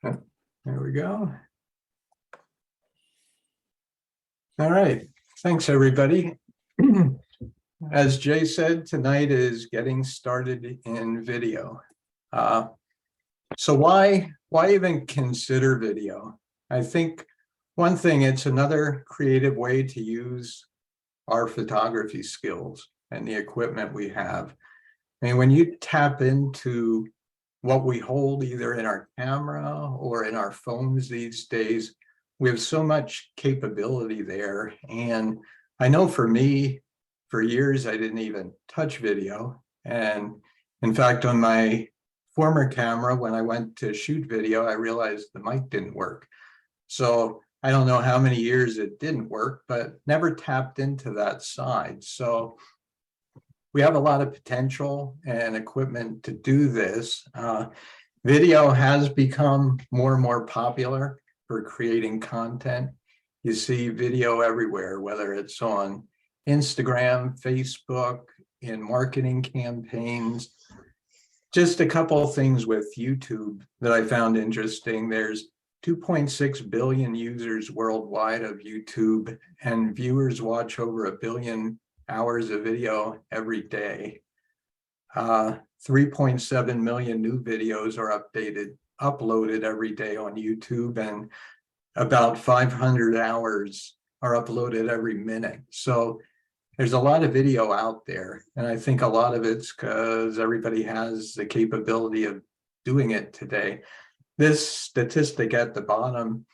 There we go. All right. Thanks, everybody. As Jay said, tonight is getting started in video. So why even consider video? I think one thing, it's another creative way to use our photography skills and the equipment we have. I mean, when you tap into what we hold either in our camera or in our phones these days, we have so much capability there. And I know for me, for years, I didn't even touch video. And in fact, on my former camera, when I went to shoot video, I realized the mic didn't work. So I don't know how many years it didn't work, but never tapped into that side. So we have a lot of potential and equipment to do this. Video has become more and more popular for creating content. You see video everywhere, whether it's on Instagram, Facebook, in marketing campaigns. Just a couple of things with YouTube that I found interesting. There's 2.6 billion users worldwide of YouTube, and viewers watch over 1 billion hours of video every day. 3.7 million new videos are uploaded every day on YouTube, and about 500 hours are uploaded every minute. So there's a lot of video out there, and I think a lot of it's because everybody has the capability of doing it today. This statistic at the bottom,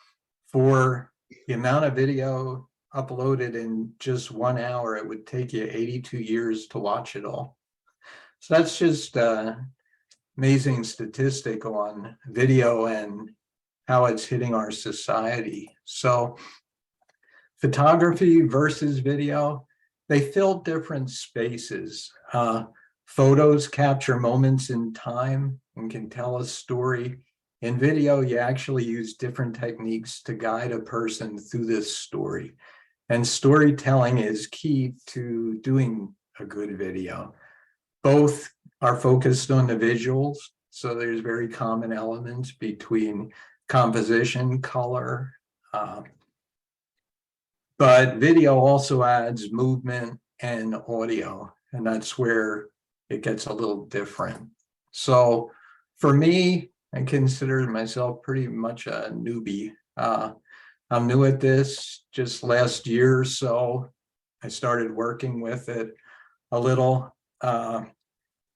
for the amount of video uploaded in just 1 hour, it would take you 82 years to watch it all. So that's just an amazing statistic on video and how it's hitting our society. So photography versus video, they fill different spaces. Photos capture moments in time and can tell a story. In video, you actually use different techniques to guide a person through this story. And storytelling is key to doing a good video. Both are focused on the visuals, so there's very common elements between composition, color, but video also adds movement and audio, and that's where it gets a little different. So for me, I consider myself pretty much a newbie. I'm new at this. Just last year or so, I started working with it a little.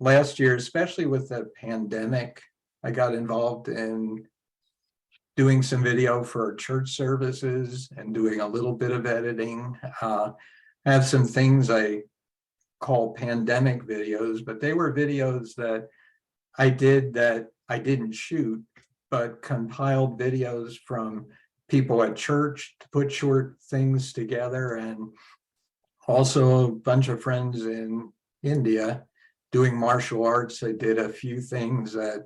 Last year, especially with the pandemic, I got involved in doing some video for church services and doing a little bit of editing. I have some things I call pandemic videos, but they were videos that I did that I didn't shoot, but compiled videos from people at church to put short things together, and also a bunch of friends in India doing martial arts. I did a few things that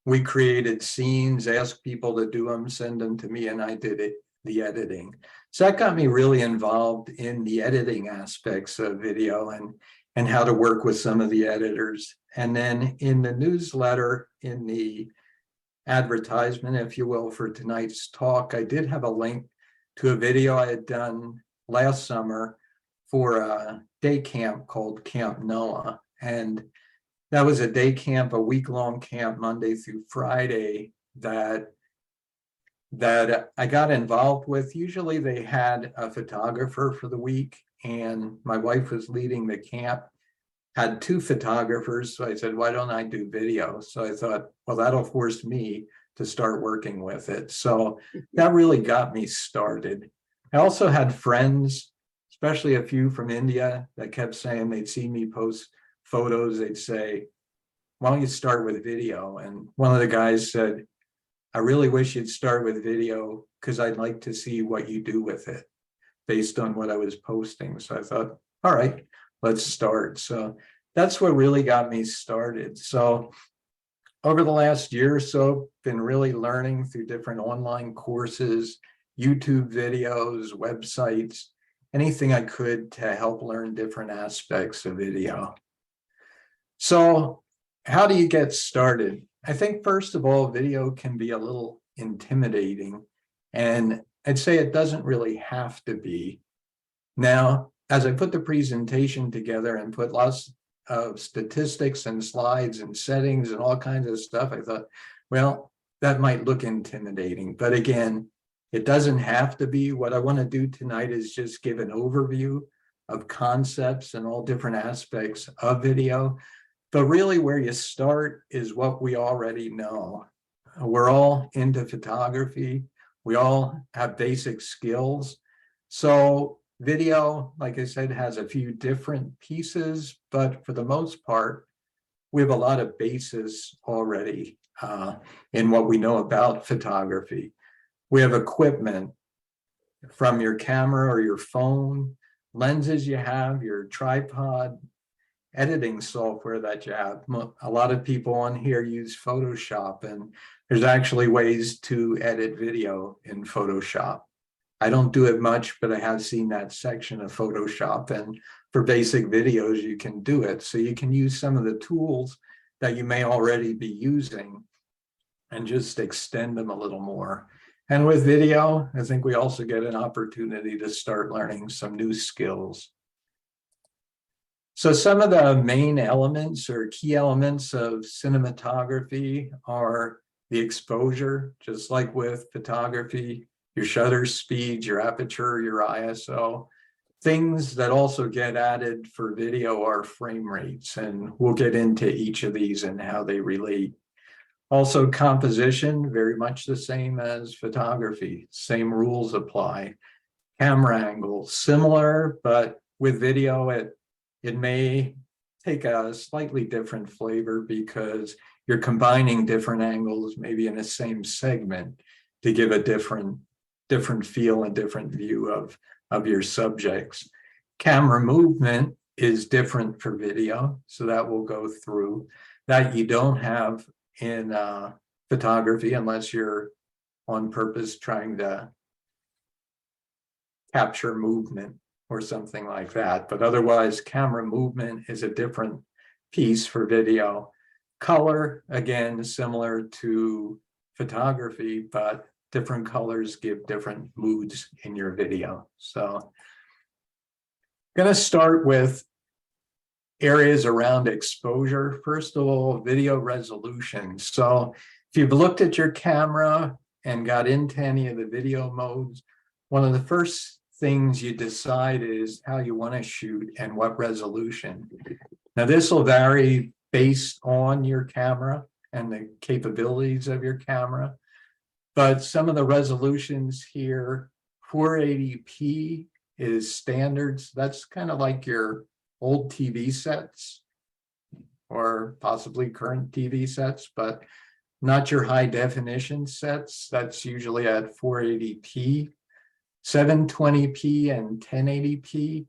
we created scenes, asked people to do them, send them to me, and I did the editing. So that got me really involved in the editing aspects of video and how to work with some of the editors. And then in the newsletter, in the advertisement, if you will, for tonight's talk, I did have a link to a video I had done last summer for a day camp called Camp Noah. And that was a day camp, a week-long camp, Monday through Friday, that I got involved with. Usually they had a photographer for the week, and my wife was leading the camp, had 2 photographers. So I said, why don't I do video? So I thought, well, that'll force me to start working with it. So that really got me started. I also had friends, especially a few from India, that kept saying they'd see me post photos. They'd say, why don't you start with video? And one of the guys said, I really wish you'd start with video because I'd like to see what you do with it based on what I was posting. So I thought, all right, let's start. So that's what really got me started. So over the last year or so, been really learning through different online courses, YouTube videos, websites, anything I could to help learn different aspects of video. So how do you get started? I think first of all, video can be a little intimidating. And I'd say it doesn't really have to be. Now, as I put the presentation together and put lots of statistics and slides and settings and all kinds of stuff, I thought, well, that might look intimidating. But again, it doesn't have to be. What I want to do tonight is just give an overview of concepts and all different aspects of video. But really where you start is what we already know. We're all into photography. We all have basic skills. So video, like I said, has a few different pieces, but for the most part, we have a lot of basis already in what we know about photography. We have equipment from your camera or your phone, lenses you have, your tripod, editing software that you have. A lot of people on here use Photoshop, and there's actually ways to edit video in Photoshop. I don't do it much, but I have seen that section of Photoshop, and for basic videos, you can do it. So you can use some of the tools that you may already be using and just extend them a little more. And with video, I think we also get an opportunity to start learning some new skills. So some of the main elements or key elements of cinematography are the exposure, just like with photography, your shutter speed, your aperture, your ISO. Things that also get added for video are frame rates, and we'll get into each of these and how they relate. Also, composition, very much the same as photography. Same rules apply. Camera angle, similar, but with video, it may take a slightly different flavor because you're combining different angles, maybe in the same segment, to give a different feel and different view of your subjects. Camera movement is different for video, so that will go through. That you don't have in photography unless you're on purpose trying to capture movement or something like that. But otherwise, camera movement is a different piece for video. Color, again, similar to photography, but different colors give different moods in your video. So I'm going to start with areas around exposure. First of all, video resolution. So if you've looked at your camera and got into any of the video modes, one of the first things you decide is how you want to shoot and what resolution. Now, this will vary based on your camera and the capabilities of your camera, but some of the resolutions here, 480p is standard. So that's kind of like your old TV sets or possibly current TV sets, but not your high definition sets. That's usually at 480p. 720p and 1080p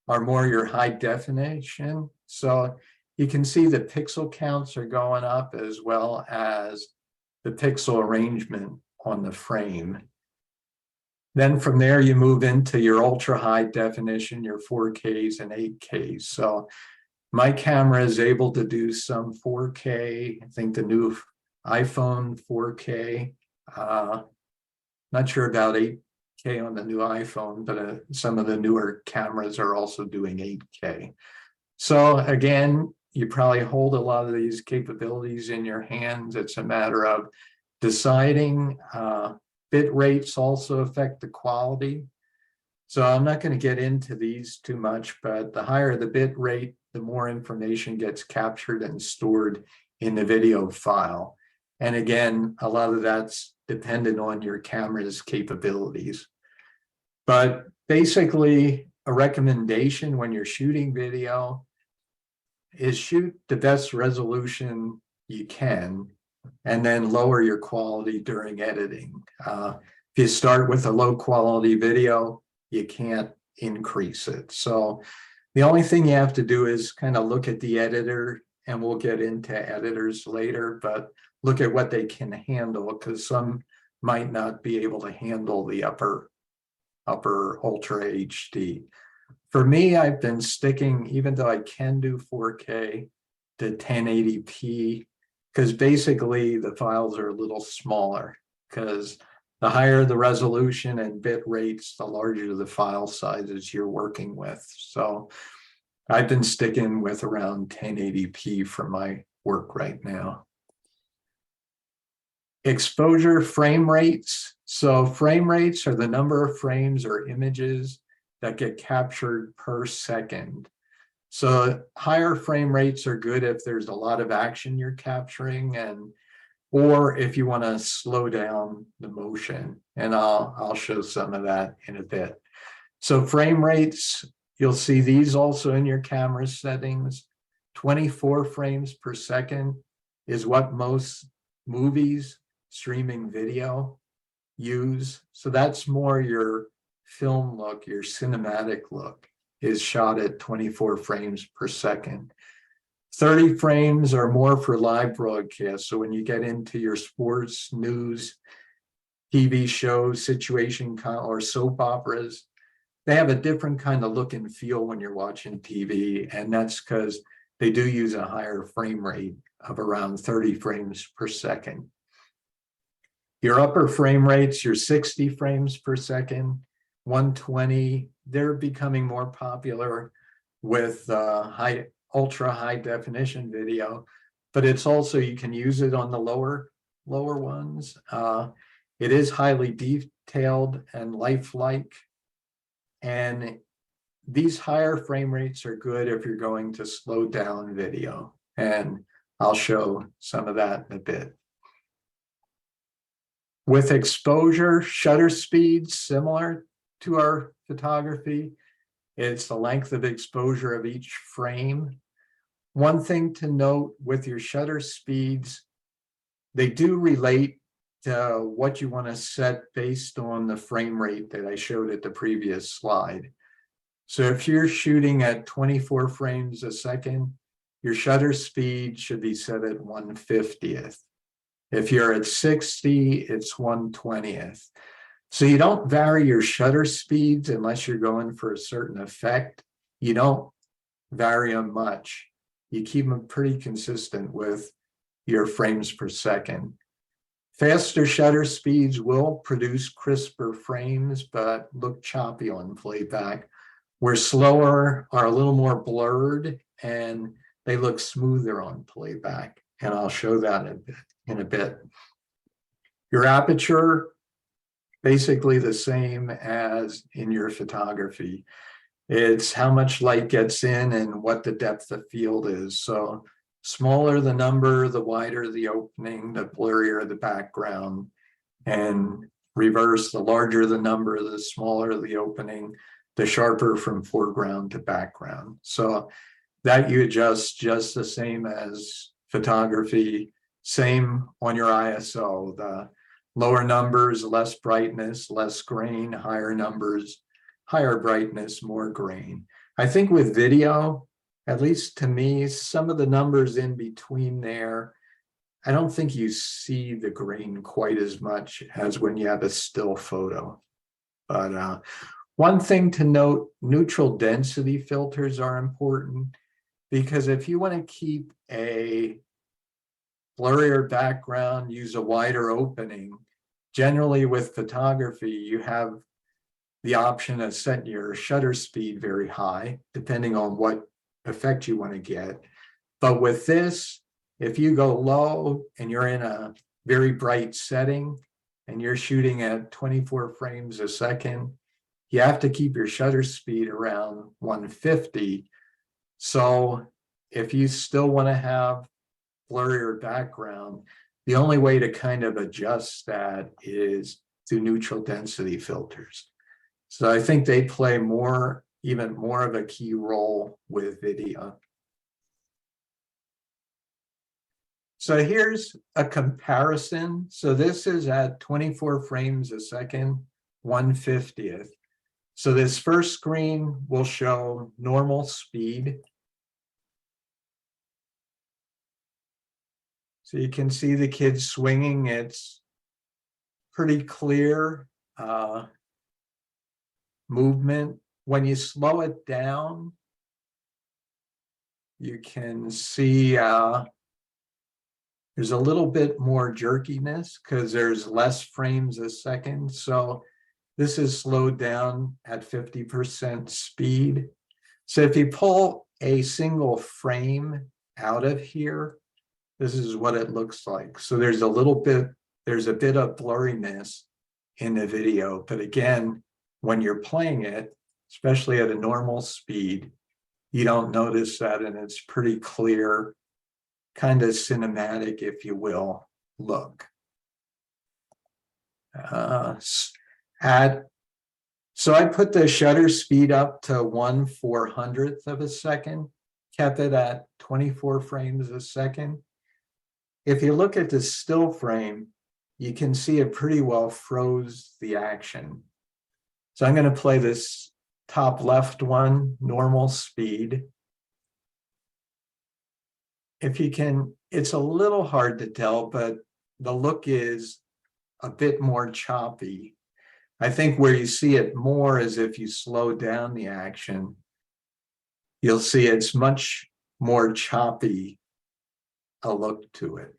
are more your high definition. So you can see the pixel counts are going up as well as the pixel arrangement on the frame. Then from there, you move into your ultra high definition, your 4Ks and 8Ks. So my camera is able to do some 4K. I think the new iPhone 4K, not sure about 8K on the new iPhone, but some of the newer cameras are also doing 8K. So again, you probably hold a lot of these capabilities in your hands. It's a matter of deciding. Bit rates also affect the quality. So I'm not going to get into these too much, but the higher the bit rate, the more information gets captured and stored in the video file. And again, a lot of that's dependent on your camera's capabilities. But basically, a recommendation when you're shooting video is shoot the best resolution you can, and then lower your quality during editing. If you start with a low quality video, you can't increase it. So the only thing you have to do is kind of look at the editor, and we'll get into editors later, but look at what they can handle, because some might not be able to handle the upper Ultra HD. For me, I've been sticking, even though I can do 4K, to 1080p, because basically the files are a little smaller. because the higher the resolution and bit rates, the larger the file sizes you're working with. So I've been sticking with around 1080p for my work right now. Exposure frame rates. So frame rates are the number of frames or images that get captured per second. So higher frame rates are good if there's a lot of action you're capturing, and or if you want to slow down the motion. And I'll show some of that in a bit. So frame rates, you'll see these also in your camera settings. 24 frames per second is what most movies streaming video use. So that's more your film look, your cinematic look is shot at 24 frames per second. 30 frames are more for live broadcast. So when you get into your sports, news, TV shows, situation or soap operas, they have a different kind of look and feel when you're watching TV. And that's because they do use a higher frame rate of around 30 frames per second. Your upper frame rates, your 60 frames per second, 120, they're becoming more popular with ultra high definition video, but it's also, you can use it on the lower ones. It is highly detailed and lifelike. And these higher frame rates are good if you're going to slow down video. And I'll show some of that in a bit. With exposure, shutter speeds similar to our photography. It's the length of exposure of each frame. One thing to note with your shutter speeds, they do relate to what you want to set based on the frame rate that I showed at the previous slide. So if you're shooting at 24 frames a second, your shutter speed should be set at 1/50th. If you're at 60, it's 1/20th. So you don't vary your shutter speeds unless you're going for a certain effect. You don't vary them much. You keep them pretty consistent with your frames per second. Faster shutter speeds will produce crisper frames, but look choppy on playback. Where slower are a little more blurred and they look smoother on playback. And I'll show that in a bit. Your aperture, basically the same as in your photography. It's how much light gets in and what the depth of field is. So smaller the number, the wider the opening, the blurrier the background. And reverse, the larger the number, the smaller the opening, the sharper from foreground to background. So that you adjust just the same as photography, same on your ISO. The lower numbers, less brightness, less grain, higher numbers, higher brightness, more grain. I think with video, at least to me, some of the numbers in between there, I don't think you see the grain quite as much as when you have a still photo. But one thing to note, neutral density filters are important, because if you want to keep a blurrier background, use a wider opening, generally with photography, you have the option of setting your shutter speed very high, depending on what effect you want to get. But with this, if you go low and you're in a very bright setting and you're shooting at 24 frames a second, you have to keep your shutter speed around 150. So if you still want to have blurrier background, the only way to kind of adjust that is through neutral density filters. So I think they play even more of a key role with video. So here's a comparison. So this is at 24 frames a second, 1/50th. So this first screen will show normal speed. So you can see the kid swinging. It's pretty clear movement. When you slow it down, you can see There's a little bit more jerkiness because there's less frames a second. So this is slowed down at 50% speed. So if you pull a single frame out of here, this is what it looks like. So there's a bit of blurriness in the video. But again, when you're playing it, especially at a normal speed, you don't notice that, and it's pretty clear, kind of cinematic, if you will, look. So I put the shutter speed up to 1/400th of a second, kept it at 24 frames a second. If you look at the still frame, you can see it pretty well froze the action. So I'm going to play this top left one, normal speed. If you can, it's a little hard to tell, but the look is a bit more choppy. I think where you see it more is if you slow down the action, you'll see it's much more choppy a look to it.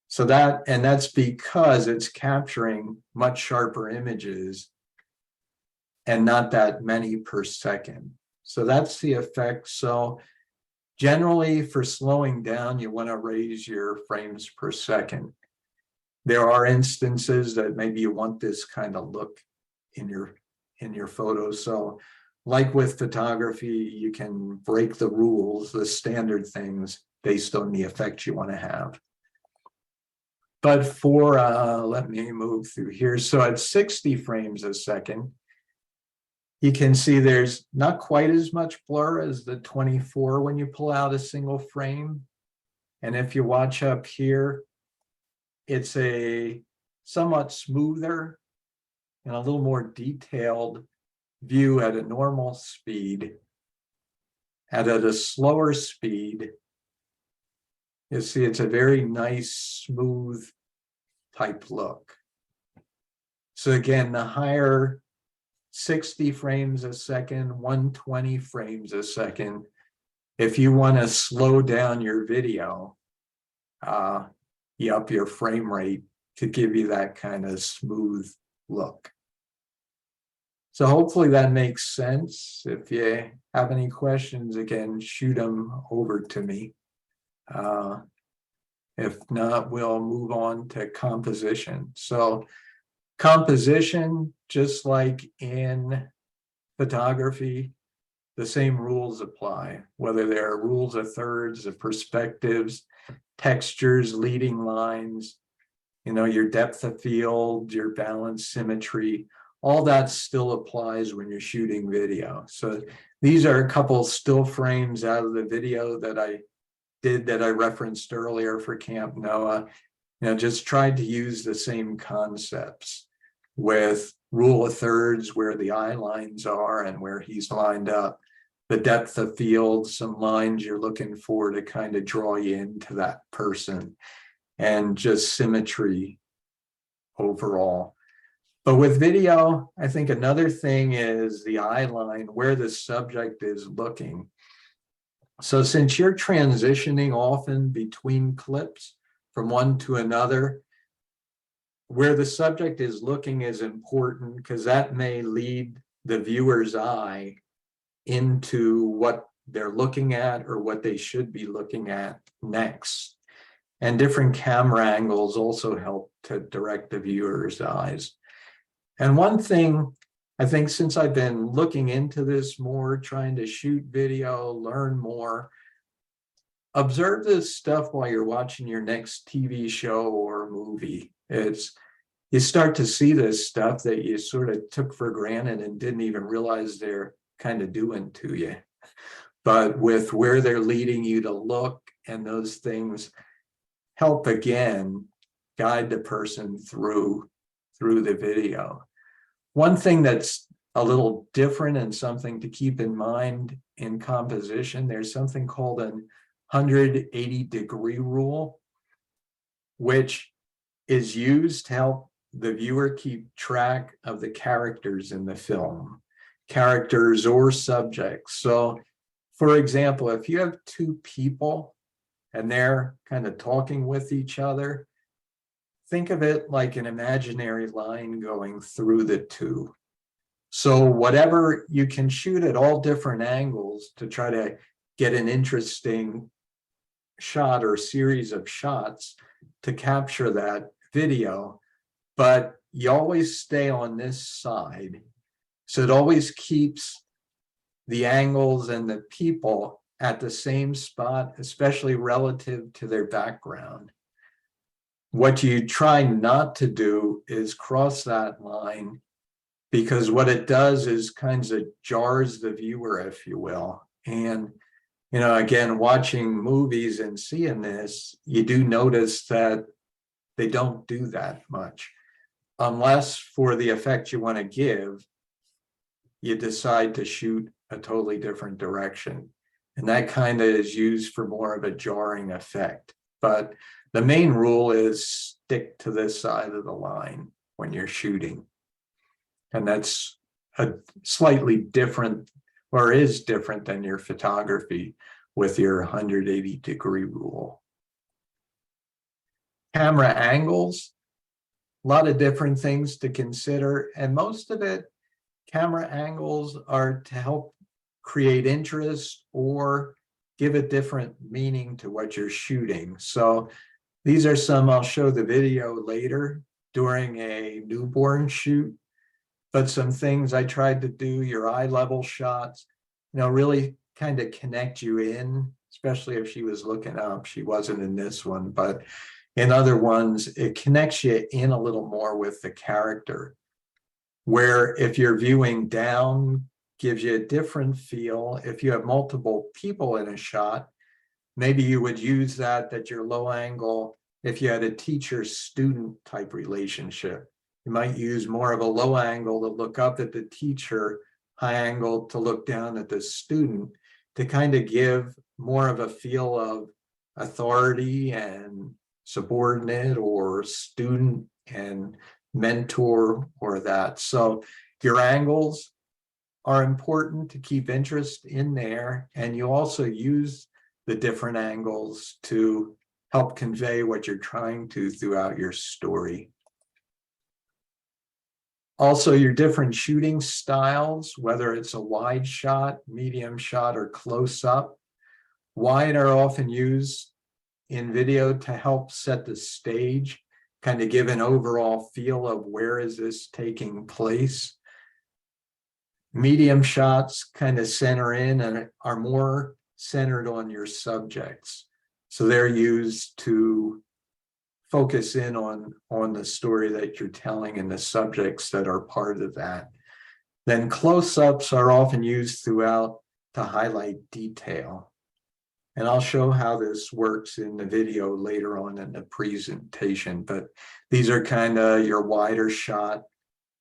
So that's because it's capturing much sharper images and not that many per second. So that's the effect. So generally for slowing down, you want to raise your frames per second. There are instances that maybe you want this kind of look in your photos. So like with photography, you can break the rules, the standard things based on the effect you want to have. But for, let me move through here. So at 60 frames a second, you can see there's not quite as much blur as the 24 when you pull out a single frame. And if you watch up here, it's a somewhat smoother and a little more detailed view at a normal speed. And at a slower speed, you see it's a very nice, smooth type look. So again, the higher 60 frames a second, 120 frames a second. If you want to slow down your video, you up your frame rate to give you that kind of smooth look. So hopefully that makes sense. If you have any questions, again, shoot them over to me. If not, we'll move on to composition. So composition, just like in photography, the same rules apply, whether there are rules of thirds, of perspectives, textures, leading lines, your depth of field, your balance, symmetry, all that still applies when you're shooting video. So these are a couple still frames out of the video that I did that I referenced earlier for Camp Noah. Just tried to use the same concepts with rule of thirds, where the eye lines are and where he's lined up, the depth of field, some lines you're looking for to kind of draw you into that person, and just symmetry overall. But with video, I think another thing is the eye line, where the subject is looking. So since you're transitioning often between clips from one to another, where the subject is looking is important, because that may lead the viewer's eye into what they're looking at or what they should be looking at next. And different camera angles also help to direct the viewer's eyes. And one thing, I think, since I've been looking into this more, trying to shoot video, learn more, observe this stuff while you're watching your next TV show or movie. You start to see this stuff that you sort of took for granted and didn't even realize they're kind of doing to you. But with where they're leading you to look, and those things help, again, guide the person through the video. One thing that's a little different and something to keep in mind in composition, there's something called an 180-degree rule, which is used to help the viewer keep track of the characters in the film, characters or subjects. So, for example, if you have two people and they're kind of talking with each other. Think of it like an imaginary line going through the two. So whatever you can shoot at all different angles to try to get an interesting shot or series of shots to capture that video, but you always stay on this side. So it always keeps the angles and the people at the same spot, especially relative to their background. What you try not to do is cross that line, because what it does is kinds of jars the viewer, if you will. And, you know, again, watching movies and seeing this, you do notice that they don't do that much, unless for the effect you want to give, you decide to shoot a totally different direction. And that kind of is used for more of a jarring effect. But the main rule is stick to this side of the line when you're shooting. And that's a slightly different, or is different than your photography with your 180-degree rule. Camera angles, a lot of different things to consider, and most of it, camera angles are to help create interest or give a different meaning to what you're shooting. So these are some, I'll show the video later during a newborn shoot, but some things I tried to do, your eye level shots, you know, really kind of connect you in, especially if she was looking up. She wasn't in this one, but in other ones, it connects you in a little more with the character. Where if you're viewing down, gives you a different feel. If you have multiple people in a shot, maybe you would use that your low angle, if you had a teacher-student type relationship, you might use more of a low angle to look up at the teacher, high angle to look down at the student, to kind of give more of a feel of authority and subordinate, or student and mentor, or that. So your angles are important to keep interest in there, and you also use the different angles to help convey what you're trying to throughout your story. Also, your different shooting styles, whether it's a wide shot, medium shot, or close up. Wide are often used in video to help set the stage, kind of give an overall feel of where is this taking place. Medium shots kind of center in and are more centered on your subjects. So they're used to focus in on the story that you're telling and the subjects that are part of that. Then close-ups are often used throughout to highlight detail. And I'll show how this works in the video later on in the presentation, but these are kind of your wider shot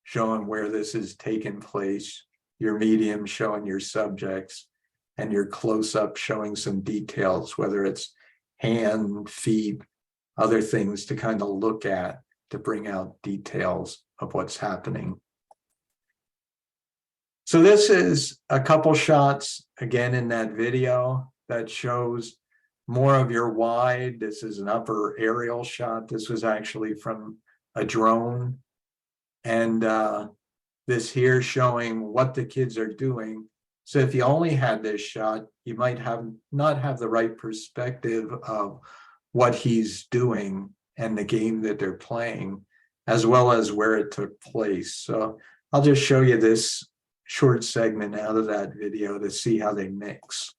showing where this is taking place, your medium showing your subjects, and your close-up showing some details, whether it's hand, feet, other things to kind of look at to bring out details of what's happening. So this is a couple shots, again, in that video that shows more of your wide. This is an upper aerial shot. This was actually from a drone. And this here showing what the kids are doing. So if you only had this shot, you might not have the right perspective of what he's doing and the game that they're playing, as well as where it took place. So I'll just show you this short segment out of that video to see how they mix.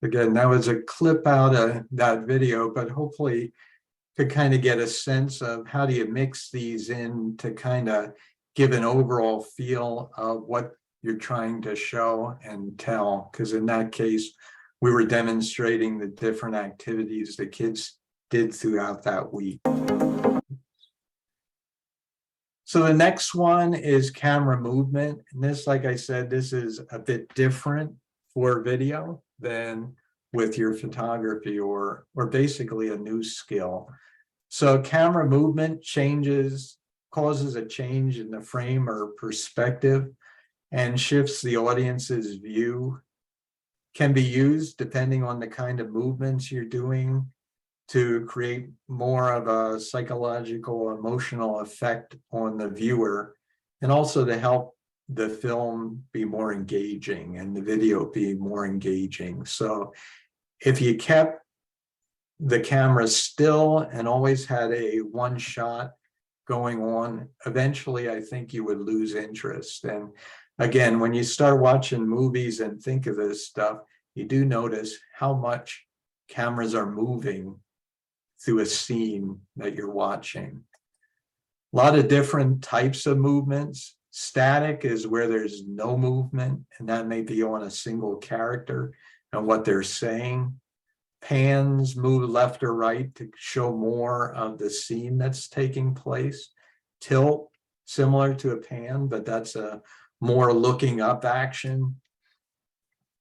Again, that was a clip out of that video, but hopefully to kind of get a sense of how do you mix these in to kind of give an overall feel of what you're trying to show and tell. Because in that case, we were demonstrating the different activities the kids did throughout that week. So the next one is camera movement. And this, like I said, this is a bit different for video than with your photography, or basically a new skill. So camera movement causes a change in the frame or perspective and shifts the audience's view. Can be used depending on the kind of movements you're doing to create more of a psychological, emotional effect on the viewer, and also to help the film be more engaging and the video be more engaging. So if you kept the camera still and always had a one shot going on, eventually I think you would lose interest. And again, when you start watching movies and think of this stuff, you do notice how much cameras are moving through a scene that you're watching. A lot of different types of movements. Static is where there's no movement, and that may be on a single character and what they're saying. Pans move left or right to show more of the scene that's taking place. Tilt, similar to a pan, but that's a more looking up action.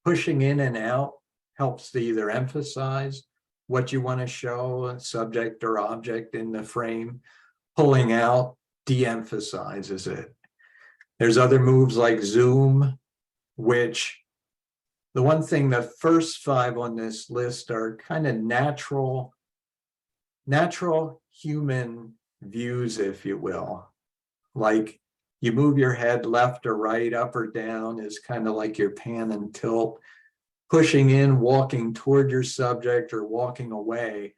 Pushing in and out helps to either emphasize what you want to show, subject or object in the frame. Pulling out de-emphasizes it. There's other moves like zoom, which the one thing, the first 5 on this list are kind of natural human views, if you will. Like you move your head left or right, up or down is kind of like your pan and tilt. Pushing in, walking toward your subject, or walking away.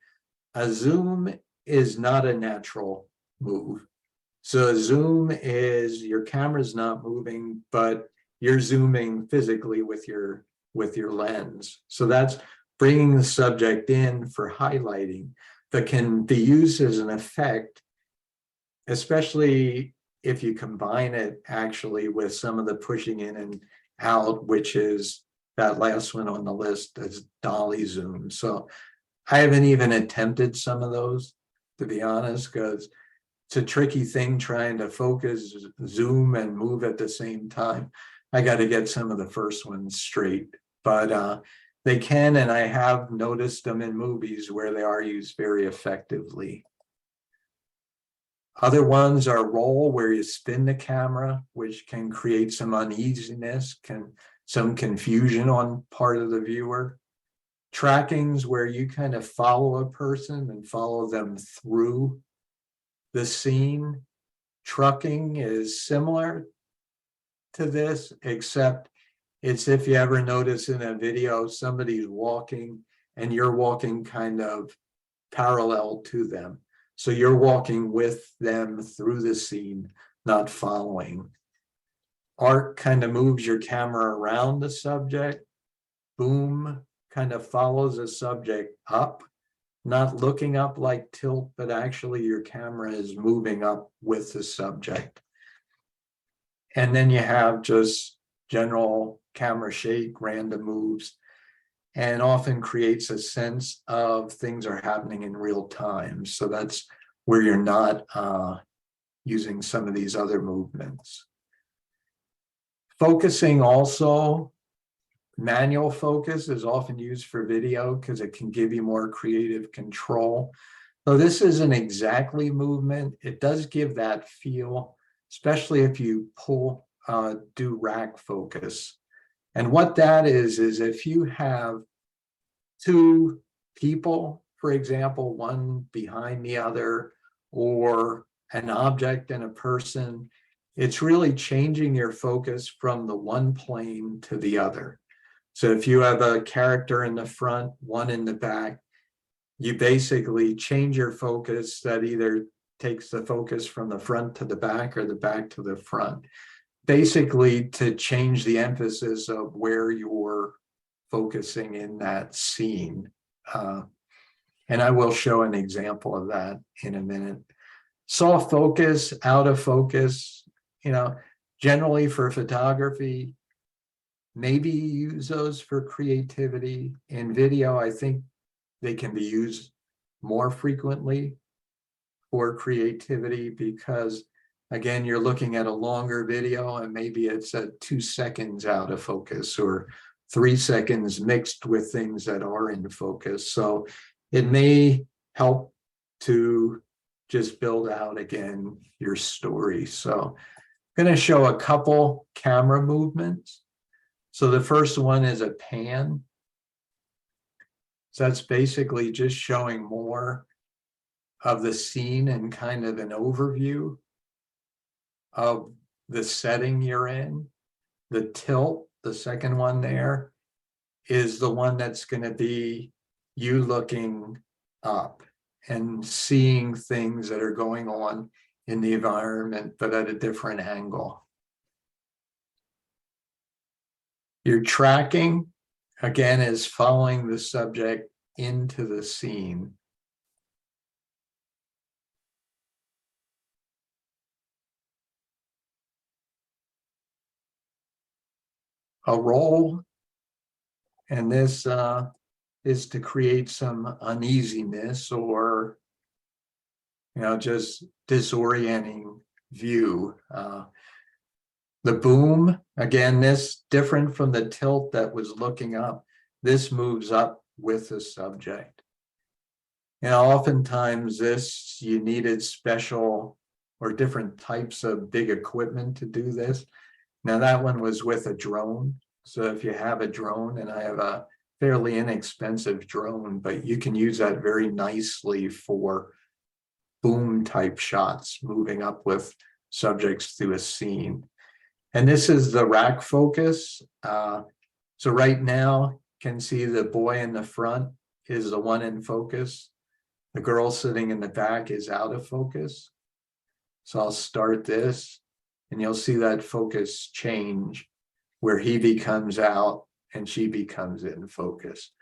A zoom is not a natural move. So a zoom is your camera's not moving, but you're zooming physically with your lens. So that's bringing the subject in for highlighting, but can be used as an effect, especially if you combine it actually with some of the pushing in and out, which is that last one on the list, is dolly zoom. So I haven't even attempted some of those, to be honest, because it's a tricky thing trying to focus, zoom, and move at the same time. I got to get some of the first ones straight, but they can, and I have noticed them in movies where they are used very effectively. Other ones are roll, where you spin the camera, which can create some uneasiness, some confusion on part of the viewer. Trackings, where you kind of follow a person and follow them through the scene. Trucking is similar to this, except it's if you ever notice in a video, somebody's walking and you're walking kind of parallel to them. So you're walking with them through the scene, not following. Arc kind of moves your camera around the subject. Boom kind of follows a subject up, not looking up like tilt, but actually your camera is moving up with the subject. And then you have just general camera shake, random moves, and often creates a sense of things are happening in real time. So that's where you're not using some of these other movements. Focusing also, manual focus is often used for video because it can give you more creative control. So this isn't exactly movement. It does give that feel, especially if you do rack focus. And what that is if you have 2 people, for example, one behind the other, or an object and a person, it's really changing your focus from the one plane to the other. So if you have a character in the front, one in the back, you basically change your focus that either takes the focus from the front to the back or the back to the front, basically to change the emphasis of where you're focusing in that scene. And I will show an example of that in a minute. Soft focus, out of focus, generally for photography, maybe use those for creativity. In video, I think they can be used more frequently for creativity because, again, you're looking at a longer video and maybe it's at 2 seconds out of focus or 3 seconds mixed with things that are in focus. So it may help to just build out, again, your story. So I'm going to show a couple camera movements. So the first one is a pan. So that's basically just showing more of the scene and kind of an overview of the setting you're in. The tilt, the second one there, is the one that's going to be you looking up and seeing things that are going on in the environment, but at a different angle. Your tracking, again, is following the subject into the scene. A roll, and this is to create some uneasiness or, just disorienting view. The boom, again, this different from the tilt that was looking up. This moves up with the subject. Oftentimes you needed special or different types of big equipment to do this. Now that one was with a drone. So if you have a drone, and I have a fairly inexpensive drone, but you can use that very nicely for boom type shots, moving up with subjects through a scene. And this is the rack focus. So right now, you can see the boy in the front is the one in focus. The girl sitting in the back is out of focus. So I'll start this, and you'll see that focus change where he becomes out and she becomes in focus.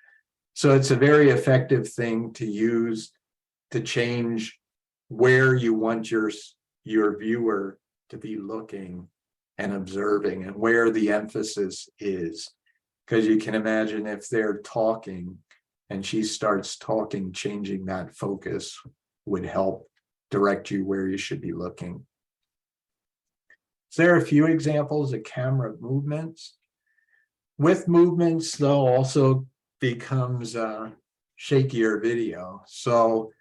So it's a very effective thing to use to change where you want your viewer to be looking and observing and where the emphasis is. Because you can imagine if they're talking and she starts talking, changing that focus would help direct you where you should be looking. So there are a few examples of camera movements. With movements, though, also becomes shakier video. So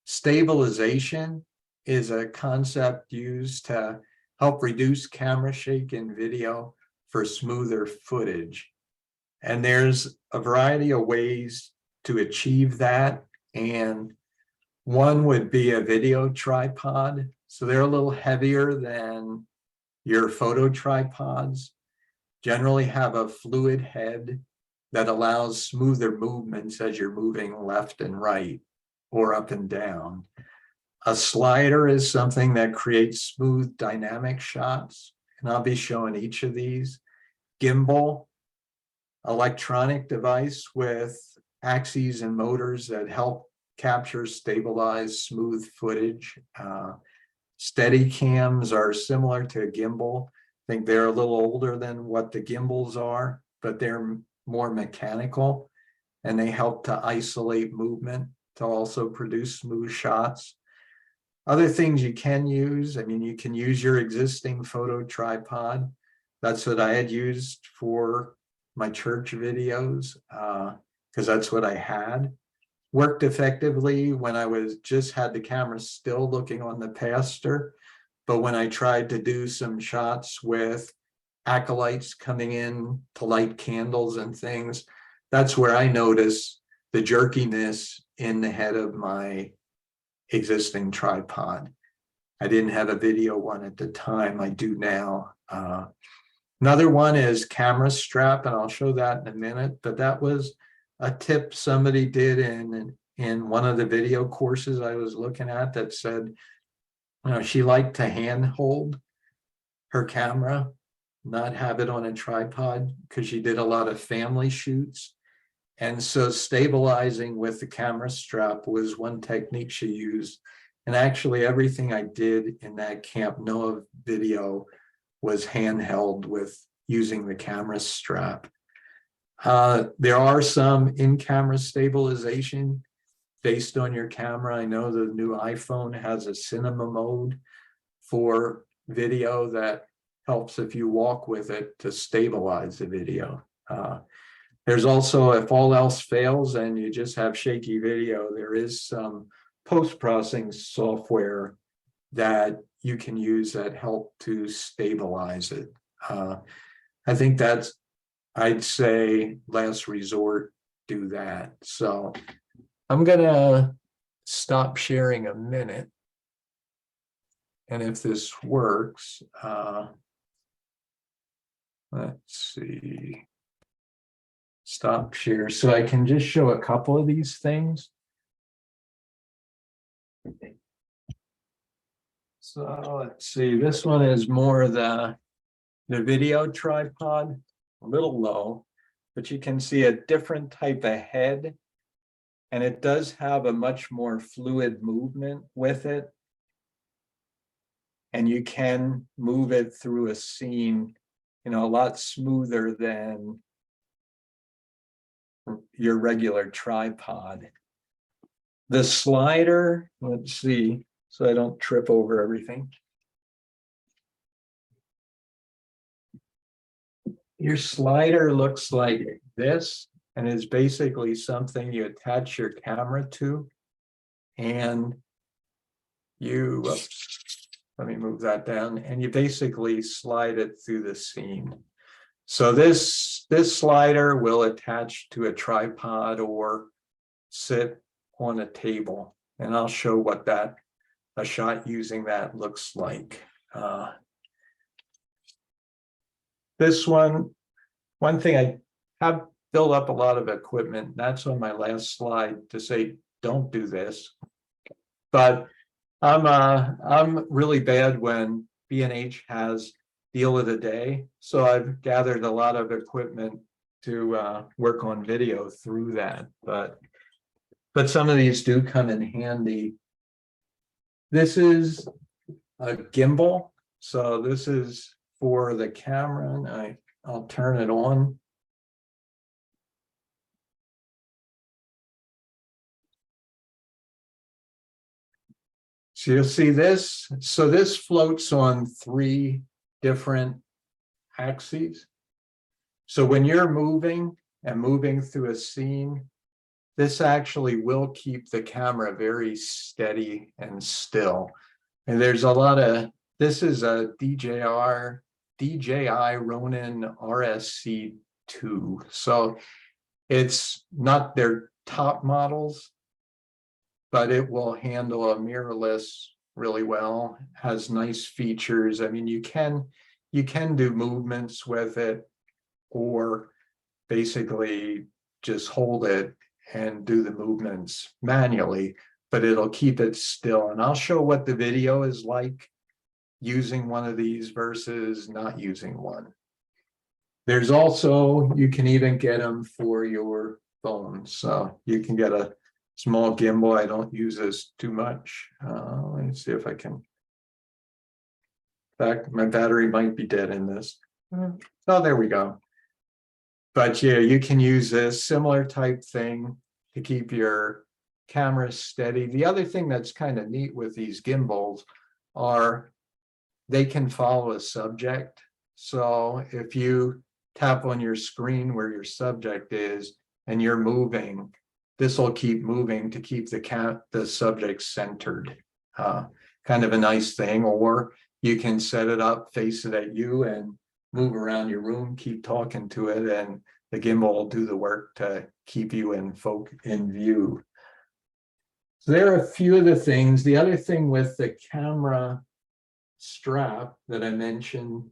stabilization is a concept used to help reduce camera shake in video for smoother footage. And there's a variety of ways to achieve that. And one would be a video tripod. So they're a little heavier than your photo tripods. Generally have a fluid head that allows smoother movements as you're moving left and right or up and down. A slider is something that creates smooth dynamic shots, and I'll be showing each of these. Gimbal, electronic device with axes and motors that help capture, stabilize, smooth footage. Steady cams are similar to a gimbal. I think they're a little older than what the gimbals are, but they're more mechanical, and they help to isolate movement to also produce smooth shots. Other things you can use, you can use your existing photo tripod. That's what I had used for my church videos, because that's what I had. Worked effectively when I had the camera still looking on the pastor. But when I tried to do some shots with acolytes coming in to light candles and things, that's where I noticed the jerkiness in the head of my existing tripod. I didn't have a video one at the time. I do now. Another one is camera strap, and I'll show that in a minute, but that was a tip somebody did in one of the video courses I was looking at that said, she liked to hand hold her camera, not have it on a tripod, because she did a lot of family shoots. And so stabilizing with the camera strap was one technique she used. And actually everything I did in that Camp Noah video was handheld with using the camera strap. There are some in-camera stabilization based on your camera. I know the new iPhone has a cinema mode for video that helps if you walk with it to stabilize the video. There's also, if all else fails and you just have shaky video, there is some post-processing software that you can use that help to stabilize it. I think that's, I'd say, last resort, do that. So I'm gonna stop sharing a minute. And if this works, let's see, stop share. So I can just show a couple of these things. So let's see, this one is more the video tripod, a little low, but you can see a different type of head. And it does have a much more fluid movement with it. And you can move it through a scene, you know, a lot smoother than your regular tripod. The slider, let's see, so I don't trip over everything. Your slider looks like this and is basically something you attach your camera to, and you, let me move that down, and you basically slide it through the scene. So this slider will attach to a tripod or sit on a table, and I'll show what a shot using that looks like. This one thing, I have built up a lot of equipment. That's on my last slide to say, don't do this. But I'm really bad when B&H has deal of the day. So I've gathered a lot of equipment to work on video through that. But some of these do come in handy. This is a gimbal. So this is for the camera, and I'll turn it on. So you'll see this. So this floats on 3 different axes. So when you're moving through a scene, this actually will keep the camera very steady and still. And there's a lot of, this is a DJI Ronin RSC2. So it's not their top models, but it will handle a mirrorless really well, has nice features. I mean, you can do movements with it, or basically just hold it and do the movements manually, but it'll keep it still. And I'll show what the video is like using one of these versus not using one. There's also, you can even get them for your phone. So you can get a small gimbal. I don't use this too much. Let me see if I can. In fact, my battery might be dead in this. Oh, there we go. But yeah, you can use this similar type thing to keep your camera steady. The other thing that's kind of neat with these gimbals are they can follow a subject. So if you tap on your screen where your subject is and you're moving, this will keep moving to keep the subject centered. Kind of a nice thing. Or you can set it up, face it at you, and move around your room, keep talking to it, and the gimbal will do the work to keep you in view. So there are a few of the things. The other thing with the camera strap that I mentioned,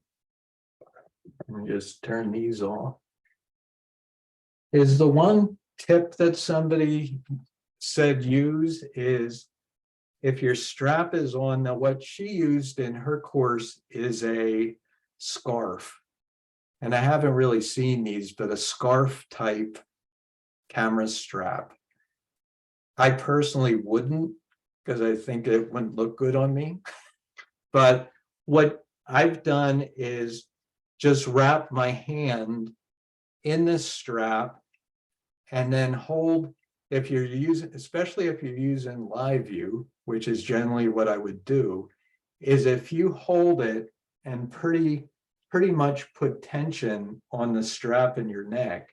let me just turn these off, is the one tip that somebody said use is if your strap is on. Now what she used in her course is a scarf, and I haven't really seen these, but a scarf type camera strap. I personally wouldn't, because I think it wouldn't look good on me. But what I've done is just wrap my hand in this strap and then hold, if you're using, especially if you're using live view, which is generally what I would do, is if you hold it and pretty much put tension on the strap in your neck,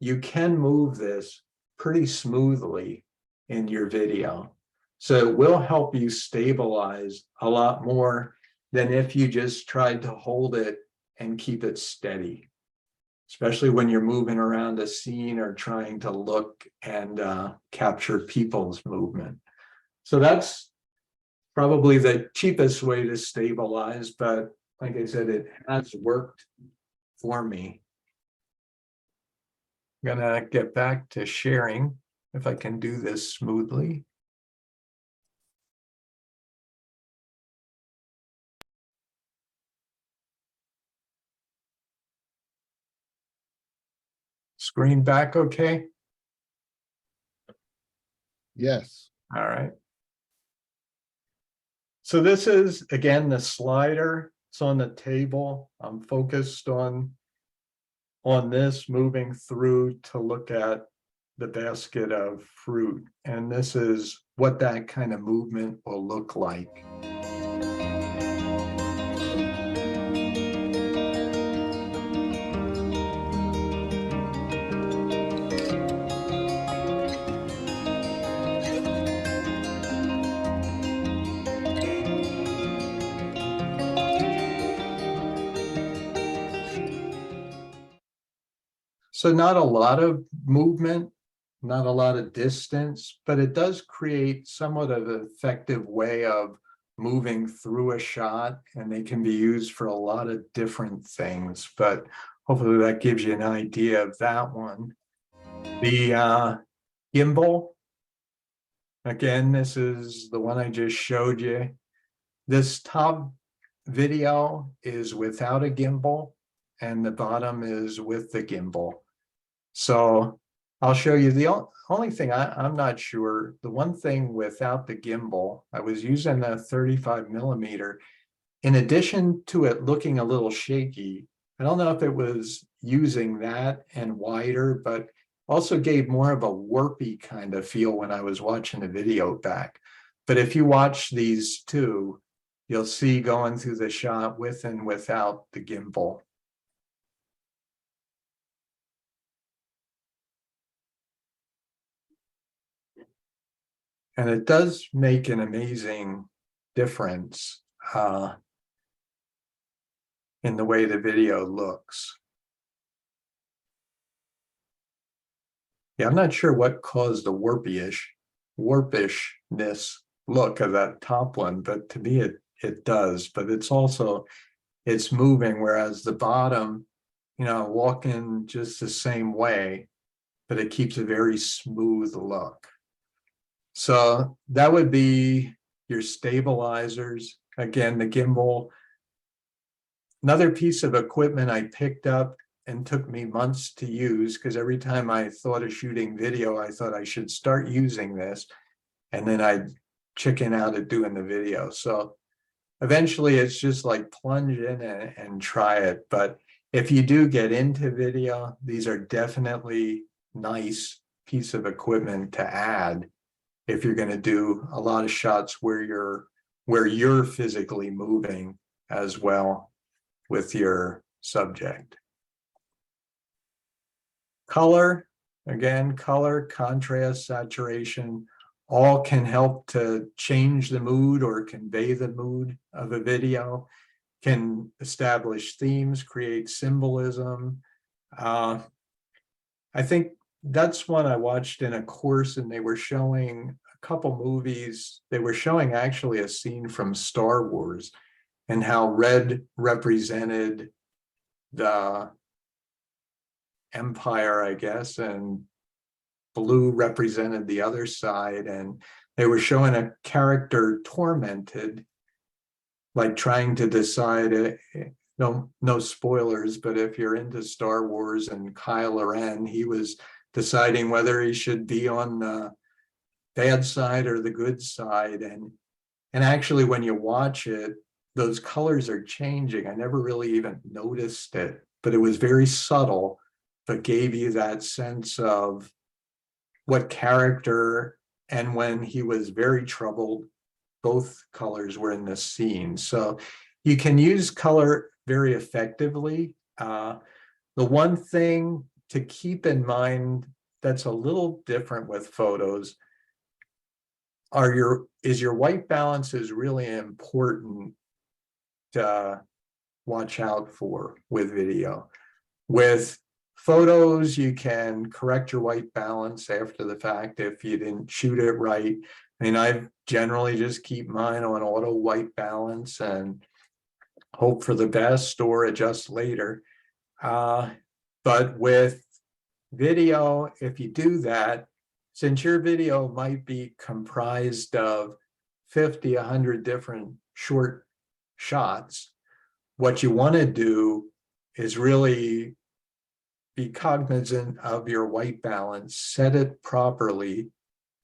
you can move this pretty smoothly in your video. So it will help you stabilize a lot more than if you just tried to hold it and keep it steady, especially when you're moving around a scene or trying to look and capture people's movement. So that's probably the cheapest way to stabilize, but like I said, it has worked for me. I'm gonna get back to sharing if I can do this smoothly. Screen back okay? Yes. All right. So this is, again, the slider. It's on the table. I'm focused on this, moving through to look at the basket of fruit. And this is what that kind of movement will look like. So not a lot of movement, not a lot of distance, but it does create somewhat of an effective way of moving through a shot, and they can be used for a lot of different things, but hopefully that gives you an idea of that one. The gimbal, again, this is the one I just showed you. This top video is without a gimbal, and the bottom is with the gimbal. So I'll show you the only thing I'm not sure. The one thing without the gimbal, I was using a 35 millimeter. In addition to it looking a little shaky, I don't know if it was using that and wider, but also gave more of a warpy kind of feel when I was watching the video back. But if you watch these two, you'll see going through the shot with and without the gimbal. And it does make an amazing difference in the way the video looks. Yeah, I'm not sure what caused the warpishness look of that top one, but to me it does. But it's also, it's moving, whereas the bottom, walking just the same way, but it keeps a very smooth look. So that would be your stabilizers. Again, the gimbal. Another piece of equipment I picked up and took me months to use, because every time I thought of shooting video, I thought I should start using this, and then I'd chicken out at doing the video. So eventually it's just like plunge in and try it. But if you do get into video, these are definitely nice piece of equipment to add if you're going to do a lot of shots where you're physically moving as well with your subject. Color, again, color, contrast, saturation, all can help to change the mood or convey the mood of a video, can establish themes, create symbolism. I think that's one I watched in a course, and they were showing a couple movies. They were showing actually a scene from Star Wars and how red represented the Empire, I guess, and blue represented the other side. And they were showing a character tormented, like trying to decide, no spoilers, but if you're into Star Wars and Kylo Ren, he was deciding whether he should be on the bad side or the good side. And actually, when you watch it, those colors are changing. I never really even noticed it, but it was very subtle, but gave you that sense of what character, and when he was very troubled, both colors were in the scene. So you can use color very effectively. The one thing to keep in mind that's a little different with photos is your white balance is really important to watch out for with video. With photos, you can correct your white balance after the fact if you didn't shoot it right. I mean, I generally just keep mine on auto white balance and hope for the best or adjust later. But with video, if you do that, since your video might be comprised of 50, 100 different short shots, what you want to do is really be cognizant of your white balance, set it properly,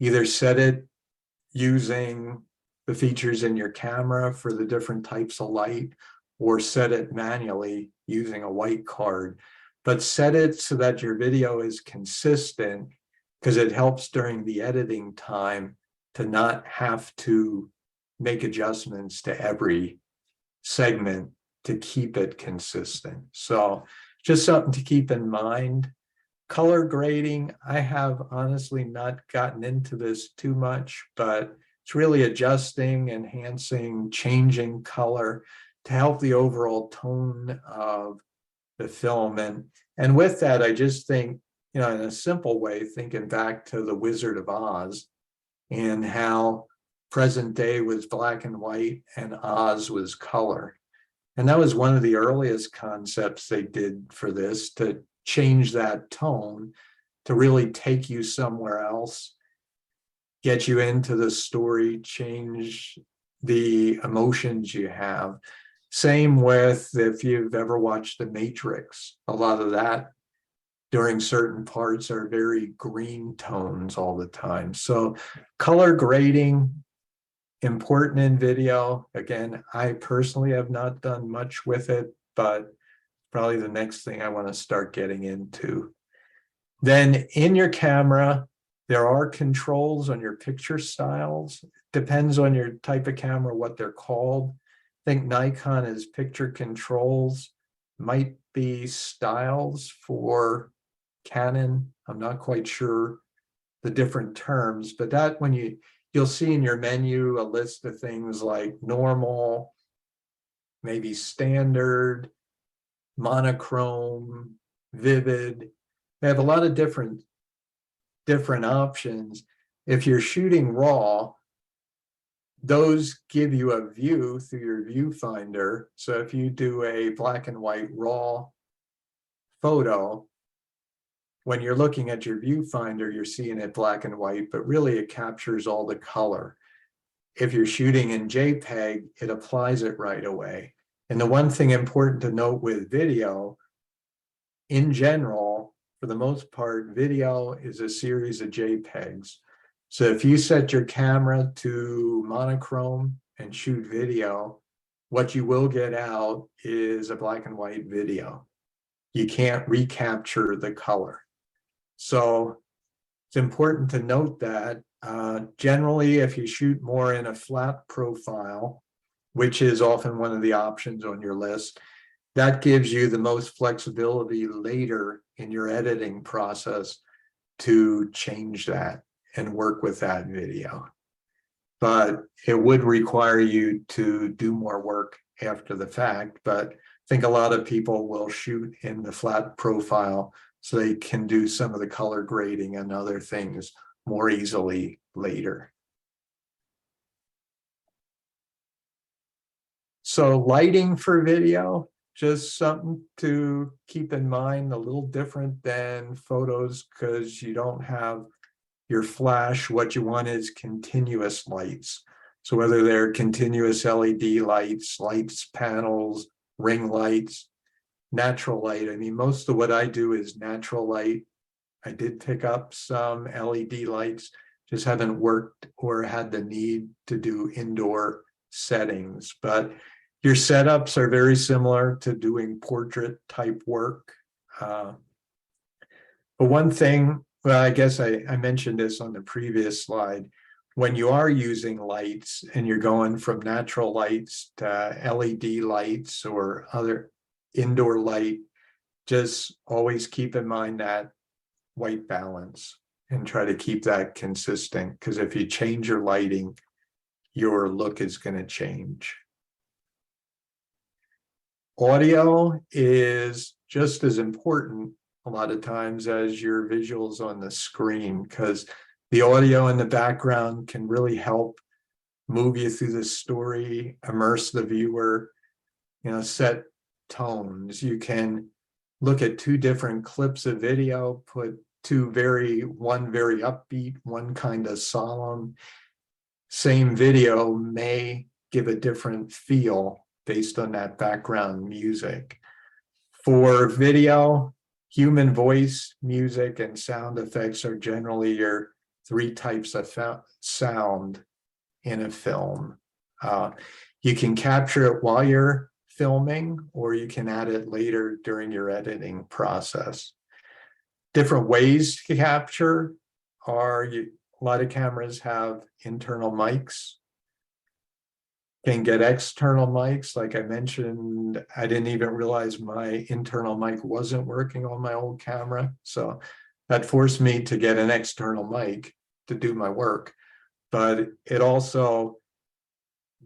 either set it using the features in your camera for the different types of light, or set it manually using a white card. But set it so that your video is consistent, because it helps during the editing time to not have to make adjustments to every segment to keep it consistent. So just something to keep in mind. Color grading, I have honestly not gotten into this too much, but it's really adjusting, enhancing, changing color to help the overall tone of the film. And with that, I just think, in a simple way, thinking back to The Wizard of Oz and how present day was black and white and Oz was color. And that was one of the earliest concepts they did for this, to change that tone, to really take you somewhere else, get you into the story, change the emotions you have. Same with, if you've ever watched The Matrix, a lot of that during certain parts are very green tones all the time. So color grading, important in video. Again, I personally have not done much with it, but probably the next thing I want to start getting into. Then in your camera, there are controls on your picture styles. Depends on your type of camera, what they're called. I think Nikon is picture controls, might be styles for Canon. I'm not quite sure the different terms, but that when you'll see in your menu a list of things like normal, maybe standard, monochrome, vivid. They have a lot of different options. If you're shooting raw, those give you a view through your viewfinder. So if you do a black and white raw photo, when you're looking at your viewfinder, you're seeing it black and white, but really it captures all the color. If you're shooting in JPEG, it applies it right away. And the one thing important to note with video, in general, for the most part, video is a series of JPEGs. So if you set your camera to monochrome and shoot video, what you will get out is a black and white video. You can't recapture the color. So it's important to note that generally, if you shoot more in a flat profile, which is often one of the options on your list, that gives you the most flexibility later in your editing process to change that and work with that video. But it would require you to do more work after the fact. But I think a lot of people will shoot in the flat profile so they can do some of the color grading and other things more easily later. So lighting for video, just something to keep in mind, a little different than photos because you don't have your flash. What you want is continuous lights. So whether they're continuous LED lights, lights panels, ring lights, natural light. I mean, most of what I do is natural light. I did pick up some LED lights, just haven't worked or had the need to do indoor settings. But Your setups are very similar to doing portrait type work. But one thing, well, I guess I mentioned this on the previous slide. When you are using lights and you're going from natural lights to LED lights or other indoor light, just always keep in mind that white balance and try to keep that consistent, because if you change your lighting, your look is going to change. Audio is just as important a lot of times as your visuals on the screen, because the audio in the background can really help move you through the story, immerse the viewer, set tones. You can look at two different clips of video, put one very upbeat, one kind of solemn. Same video may give a different feel based on that background music. For video, human voice, music, and sound effects are generally your three types of sound in a film. You can capture it while you're filming, or you can add it later during your editing process. Different ways to capture are, a lot of cameras have internal mics. Can get external mics. Like I mentioned, I didn't even realize my internal mic wasn't working on my old camera. So that forced me to get an external mic to do my work. But it also,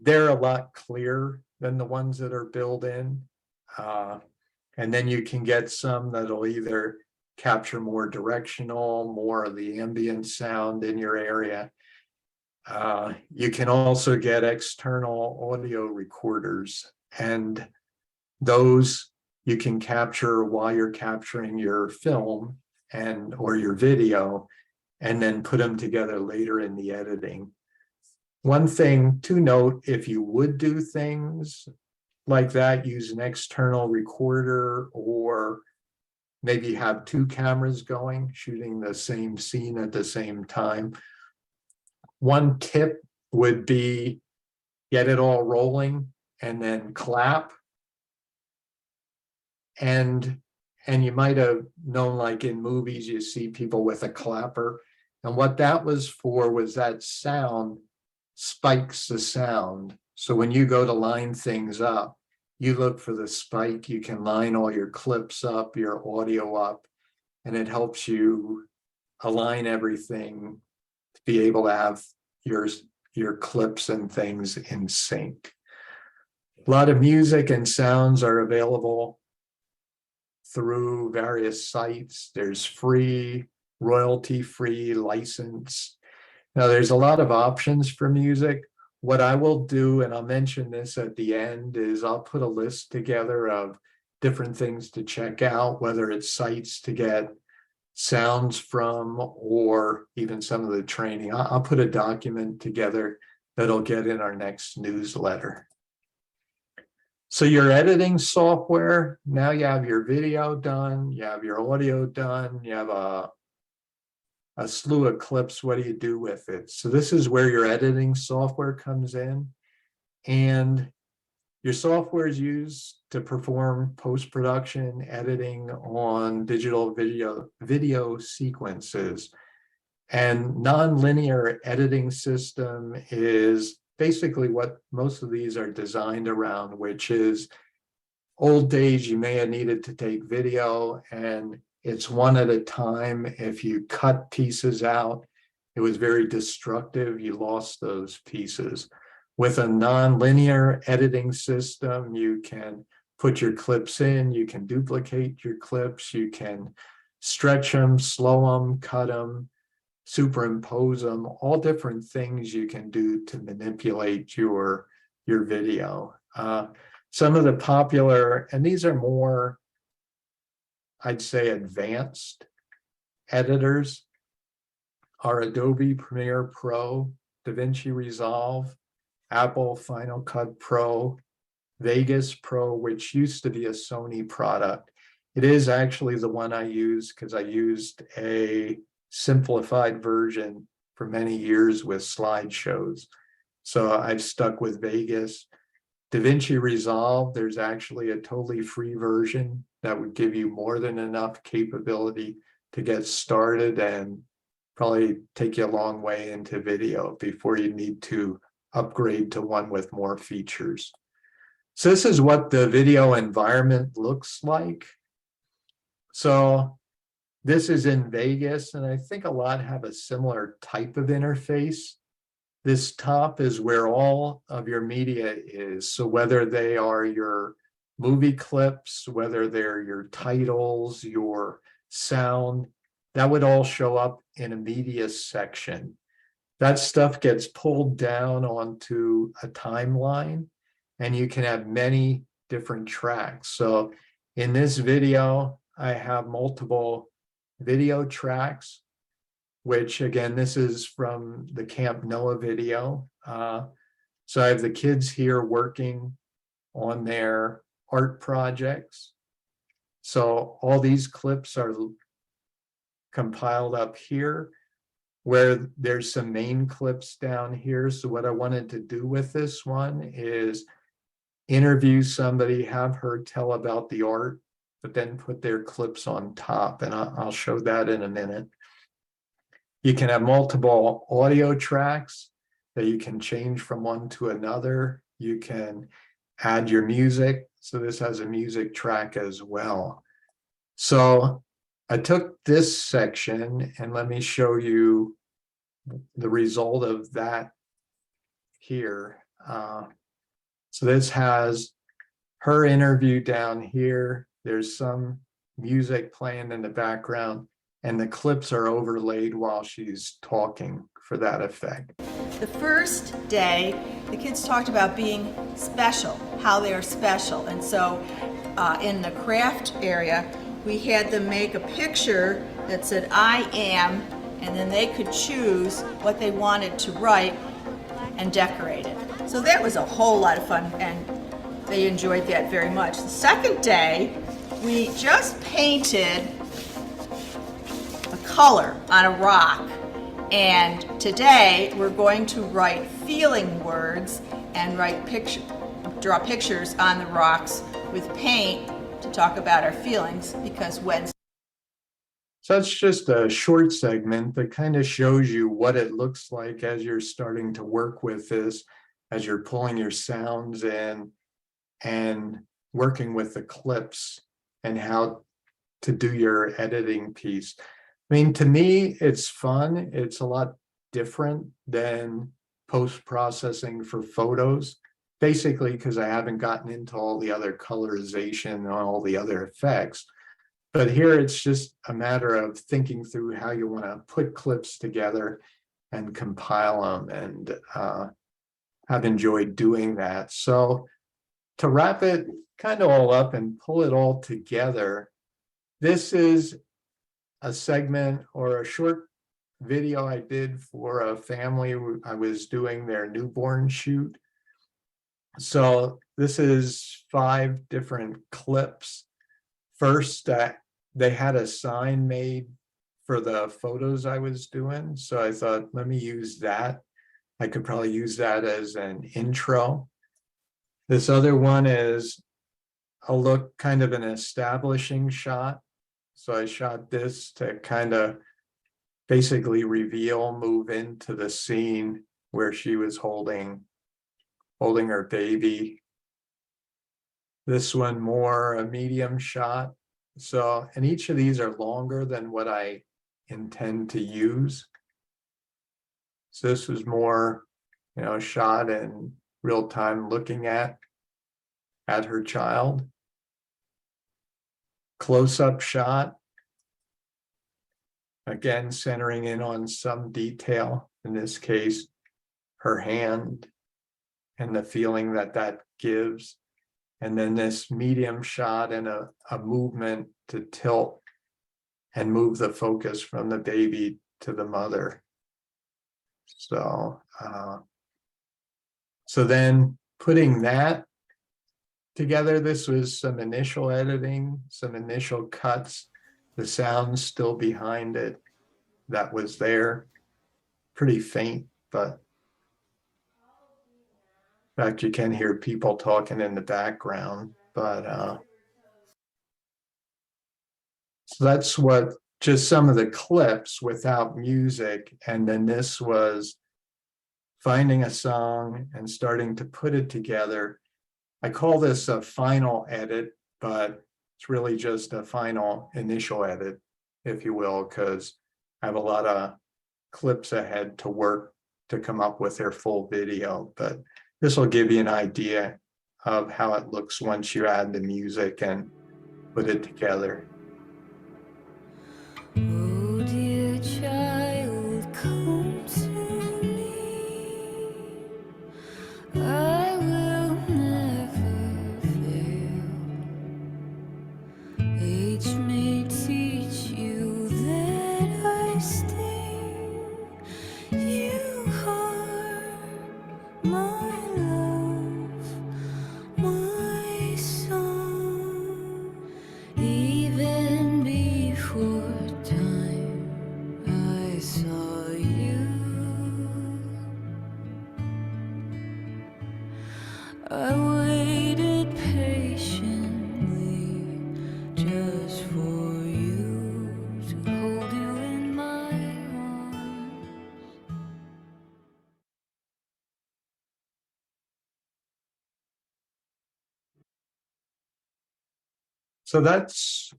they're a lot clearer than the ones that are built in. And then you can get some that'll either capture more directional, more of the ambient sound in your area. You can also get external audio recorders, and those you can capture while you're capturing your film or your video, and then put them together later in the editing. One thing to note, if you would do things like that, use an external recorder, or maybe have two cameras going, shooting the same scene at the same time. One tip would be get it all rolling and then clap. And you might have known, like in movies, you see people with a clapper. And what that was for was that sound spikes the sound. So when you go to line things up, you look for the spike. You can line all your clips up, your audio up, and it helps you align everything to be able to have your clips and things in sync. A lot of music and sounds are available through various sites. There's free, royalty-free, license. Now, there's a lot of options for music. What I will do, and I'll mention this at the end, is I'll put a list together of different things to check out, whether it's sites to get sounds from, or even some of the training. I'll put a document together that'll get in our next newsletter. So your editing software, now you have your video done, you have your audio done, you have a slew of clips. What do you do with it? So this is where your editing software comes in, and your software is used to perform post-production editing on digital video sequences. And non-linear editing system is basically what most of these are designed around, which is old days, you may have needed to take video and it's one at a time. If you cut pieces out, it was very destructive. You lost those pieces. With a non-linear editing system, you can put your clips in, you can duplicate your clips, you can stretch them, slow them, cut them, superimpose them, all different things you can do to manipulate your video. Some of the popular, and these are more, I'd say, advanced editors, are Adobe Premiere Pro, DaVinci Resolve, Apple Final Cut Pro, Vegas Pro, which used to be a Sony product. It is actually the one I use because I used a simplified version for many years with slideshows. So I've stuck with Vegas. DaVinci Resolve, there's actually a totally free version that would give you more than enough capability to get started and probably take you a long way into video before you need to upgrade to one with more features. So this is what the video environment looks like. So this is in Vegas, and I think a lot have a similar type of interface. This top is where all of your media is. So whether they are your movie clips, whether they're your titles, your sound, that would all show up in a media section. That stuff gets pulled down onto a timeline, and you can have many different tracks. So in this video, I have multiple video tracks, which again, this is from the Camp Noah video. So I have the kids here working on their art projects. So all these clips are compiled up here, where there's some main clips down here. So what I wanted to do with this one is interview somebody, have her tell about the art, but then put their clips on top. And I'll show that in a minute. You can have multiple audio tracks that you can change from one to another. You can add your music. So this has a music track as well. So I took this section and let me show you the result of that here. So this has her interview down here. There's some music playing in the background, and the clips are overlaid while she's talking for that effect. The first day, the kids talked about being special, how they are special. And so in the craft area, we had them make a picture that said, I am, and then they could choose what they wanted to write and decorate it. So that was a whole lot of fun, and they enjoyed that very much. The second day, we just painted a color on a rock, and today we're going to write feeling words and draw pictures on the rocks with paint to talk about our feelings, because Wednesday. So that's just a short segment that kind of shows you what it looks like as you're starting to work with this, as you're pulling your sounds in and working with the clips and how to do your editing piece. I mean, to me, it's fun. It's a lot different than post-processing for photos, basically because I haven't gotten into all the other colorization and all the other effects. But here it's just a matter of thinking through how you want to put clips together and compile them, and have enjoyed doing that. So to wrap it kind of all up and pull it all together, this is a segment or a short video I did for a family. I was doing their newborn shoot. So this is 5 different clips. First, they had a sign made for the photos I was doing. So I thought, let me use that. I could probably use that as an intro. This other one is a look, kind of an establishing shot. So I shot this to kind of basically move into the scene where she was holding her baby. This one more a medium shot. So, and each of these are longer than what I intend to use. So this was more, shot in real time, looking at her child. Close-up shot. Again, centering in on some detail, in this case, her hand and the feeling that gives. And then this medium shot and a movement to tilt and move the focus from the baby to the mother. So, so then putting that together, this was some initial editing, some initial cuts, the sound still behind it that was there, pretty faint, but In fact, you can hear people talking in the background, but so that's what just some of the clips without music. And then this was finding a song and starting to put it together. I call this a final edit, but it's really just a final initial edit, if you will, because I have a lot of clips ahead to work to come up with their full video. But this will give you an idea of how it looks once you add the music and put it together. Oh, dear child, come to me. I will never fail. Age may teach you that I stay. You are my love, my song. Even before time, I saw you. I waited patiently just for you to hold you in my arms. So that's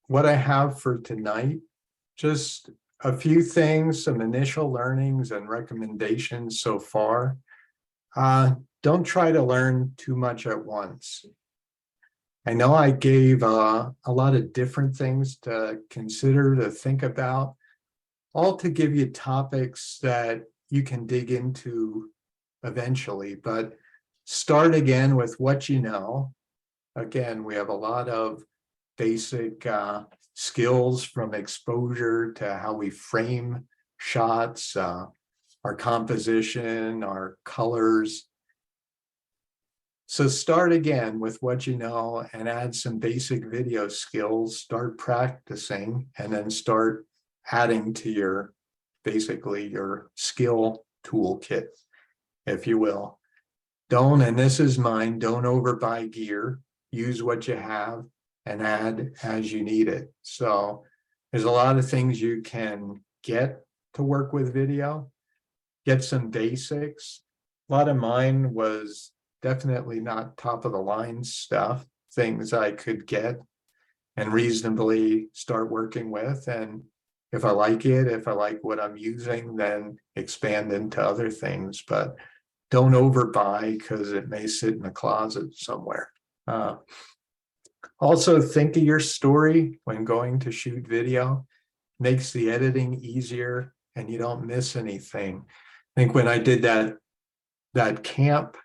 what I have for tonight. Just a few things, some initial learnings and recommendations so far. Don't try to learn too much at once. I know I gave a lot of different things to consider, to think about, all to give you topics that you can dig into eventually, but start again with what you know. Again, we have a lot of basic skills, from exposure to how we frame shots, our composition, our colors. So start again with what you know and add some basic video skills, start practicing, and then start adding to your, basically your skill toolkit, if you will. Don't, and this is mine, don't overbuy gear. Use what you have and add as you need it. So there's a lot of things you can get to work with video. Get some basics. A lot of mine was definitely not top of the line stuff, things I could get and reasonably start working with. And if I like it, if I like what I'm using, then expand into other things, but don't overbuy because it may sit in a closet somewhere. Also think of your story when going to shoot video, makes the editing easier and you don't miss anything. I think when I did that camp,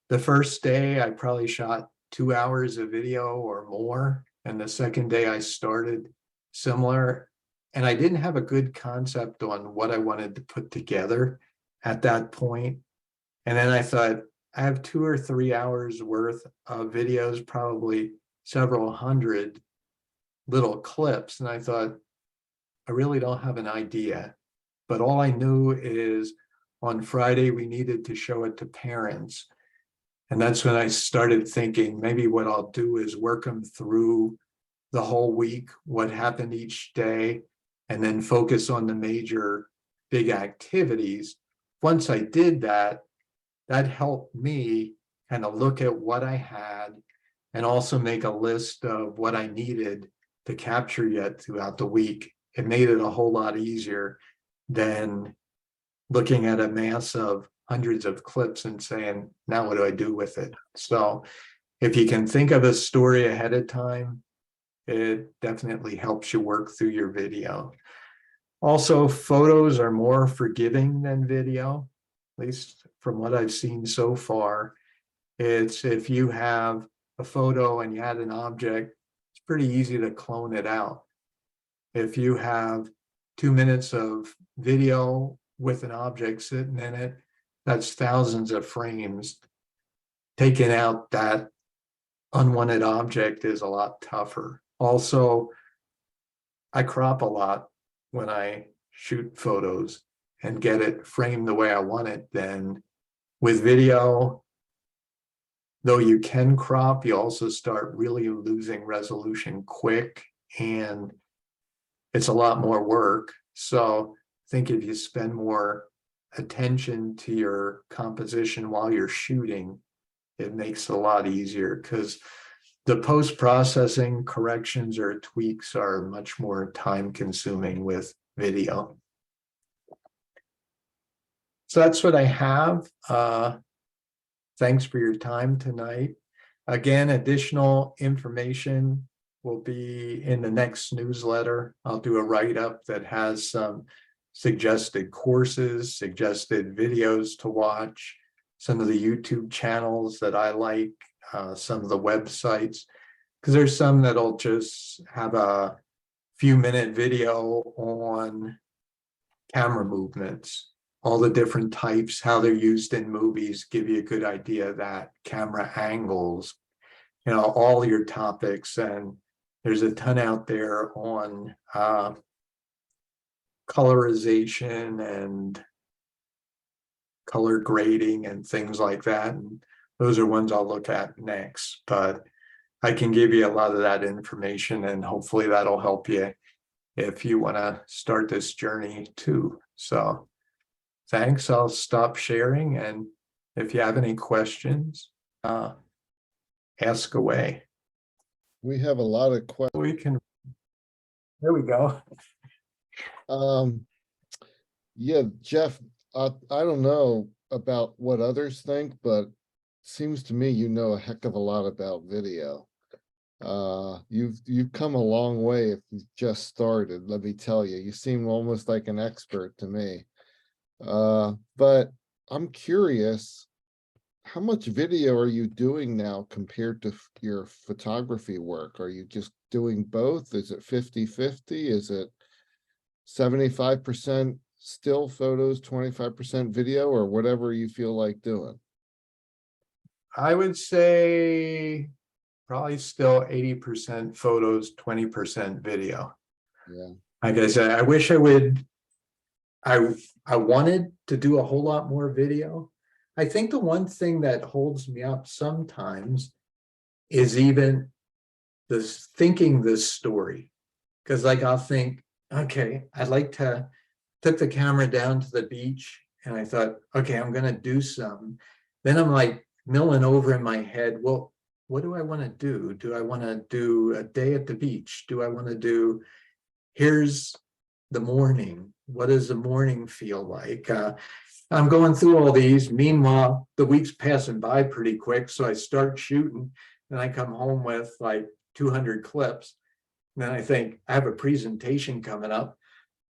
the first day I probably shot 2 hours of video or more. And the second day I started similar. And I didn't have a good concept on what I wanted to put together at that point. And then I thought, I have 2 or 3 hours worth of videos, probably several hundred little clips. And I thought, I really don't have an idea. But all I knew is on Friday, we needed to show it to parents. And that's when I started thinking, maybe what I'll do is work them through the whole week, what happened each day, and then focus on the major big activities. Once I did that, that helped me kind of look at what I had and also make a list of what I needed to capture yet throughout the week. It made it a whole lot easier than looking at a mass of hundreds of clips and saying, now what do I do with it? So if you can think of a story ahead of time, it definitely helps you work through your video. Also, photos are more forgiving than video, at least from what I've seen so far. It's if you have a photo and you add an object, it's pretty easy to clone it out. If you have 2 minutes of video with an object sitting in it, that's thousands of frames. Taking out that unwanted object is a lot tougher. Also, I crop a lot when I shoot photos and get it framed the way I want it. Then with video, though you can crop, you also start really losing resolution quick, and it's a lot more work. So I think if you spend more attention to your composition while you're shooting, it makes it a lot easier, because the post-processing corrections or tweaks are much more time consuming with video. So that's what I have. Thanks for your time tonight. Again, additional information will be in the next newsletter. I'll do a write-up that has some suggested courses, suggested videos to watch, some of the YouTube channels that I like, some of the websites, because there's some that'll just have a few-minute video on camera movements, all the different types, how they're used in movies, give you a good idea of that, camera angles, all your topics. And there's a ton out there on colorization and color grading and things like that. And those are ones I'll look at next, but I can give you a lot of that information, and hopefully that'll help you if you want to start this journey too. So thanks. I'll stop sharing, and if you have any questions, ask away. We have a lot of questions. We can. There we go. Yeah, Jeff, I don't know about what others think, but seems to me you know a heck of a lot about video. You've come a long way if you just started, let me tell you. You seem almost like an expert to me. But I'm curious, how much video are you doing now compared to your photography work? Are you just doing both? Is it 50-50? Is it 75% still photos, 25% video, or whatever you feel like doing? I would say probably still 80% photos, 20% video. Yeah. Like I said, I wish I would. I wanted to do a whole lot more video. I think the one thing that holds me up sometimes is even this thinking this story. Because like I'll think, okay, I'd like to took the camera down to the beach, and I thought, okay, I'm gonna do some. Then I'm like milling over in my head, well, what do I want to do? Do I want to do a day at the beach? Do I want to do, here's the morning. What does the morning feel like? I'm going through all these. Meanwhile, the week's passing by pretty quick. So I start shooting, and I come home with like 200 clips. And then I think I have a presentation coming up.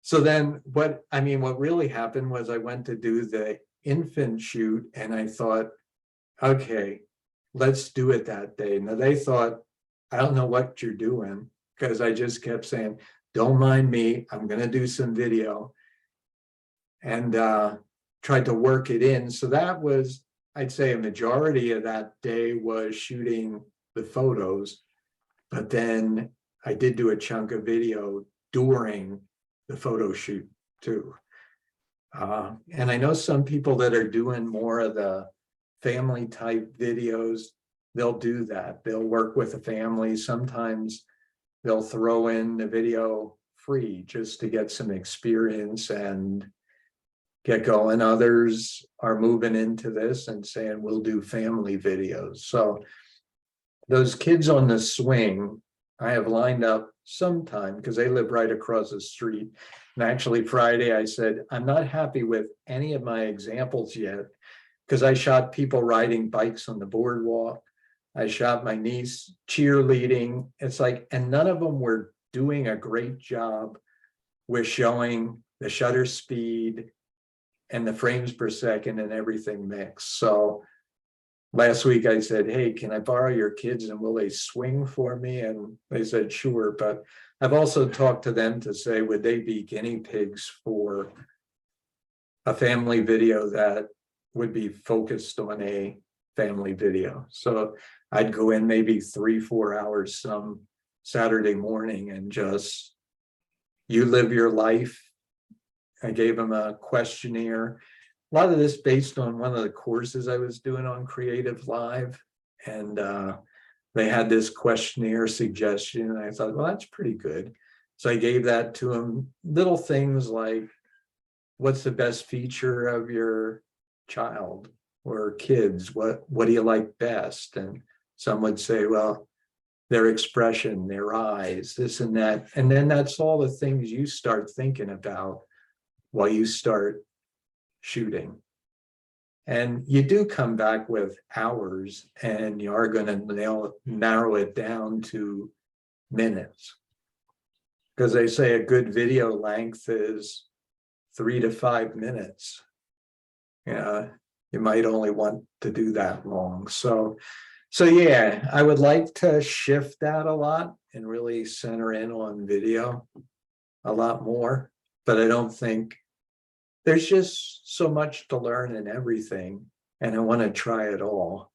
So then what really happened was I went to do the infant shoot, and I thought, okay, let's do it that day. Now they thought, I don't know what you're doing, because I just kept saying, don't mind me, I'm going to do some video, and tried to work it in. So that was, I'd say a majority of that day was shooting the photos, but then I did do a chunk of video during the photo shoot too. And I know some people that are doing more of the family type videos, they'll do that. They'll work with a family. Sometimes they'll throw in the video free just to get some experience and get going. Others are moving into this and saying, we'll do family videos. So those kids on the swing, I have lined up sometime because they live right across the street. And actually Friday, I said, I'm not happy with any of my examples yet, because I shot people riding bikes on the boardwalk. I shot my niece cheerleading. It's like, and none of them were doing a great job with showing the shutter speed and the frames per second and everything mixed. So last week I said, hey, can I borrow your kids and will they swing for me? And they said, sure. But I've also talked to them to say, would they be guinea pigs for a family video that would be focused on a family video? So I'd go in maybe 3-4 hours some Saturday morning and just, you live your life. I gave them a questionnaire. A lot of this based on one of the courses I was doing on Creative Live. And they had this questionnaire suggestion, and I thought, well, that's pretty good. So I gave that to them. Little things like, what's the best feature of your child or kids? What do you like best? And some would say, well, their expression, their eyes, this and that. And then that's all the things you start thinking about while you start shooting. And you do come back with hours, and you are going to narrow it down to minutes. Because they say a good video length is 3 to 5 minutes. You might only want to do that long. So yeah, I would like to shift that a lot and really center in on video a lot more. But I don't think there's just so much to learn in everything, and I want to try it all.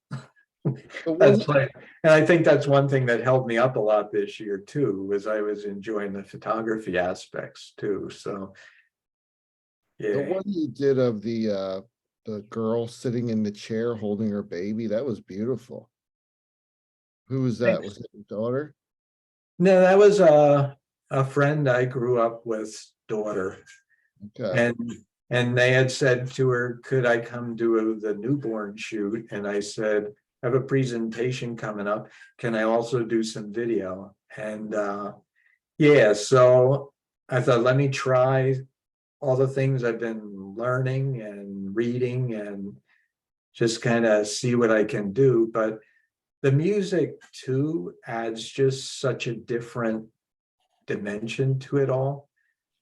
That's like, and I think that's one thing that held me up a lot this year too, was I was enjoying the photography aspects too. So The yeah. one you did of the girl sitting in the chair holding her baby, that was beautiful. Who was that? Was it your daughter? No, that was a friend I grew up with, daughter. Okay. And they had said to her, could I come do the newborn shoot? And I said, I have a presentation coming up. Can I also do some video? And yeah, so I thought, let me try all the things I've been learning and reading and just kind of see what I can do. But the music too adds just such a different dimension to it all.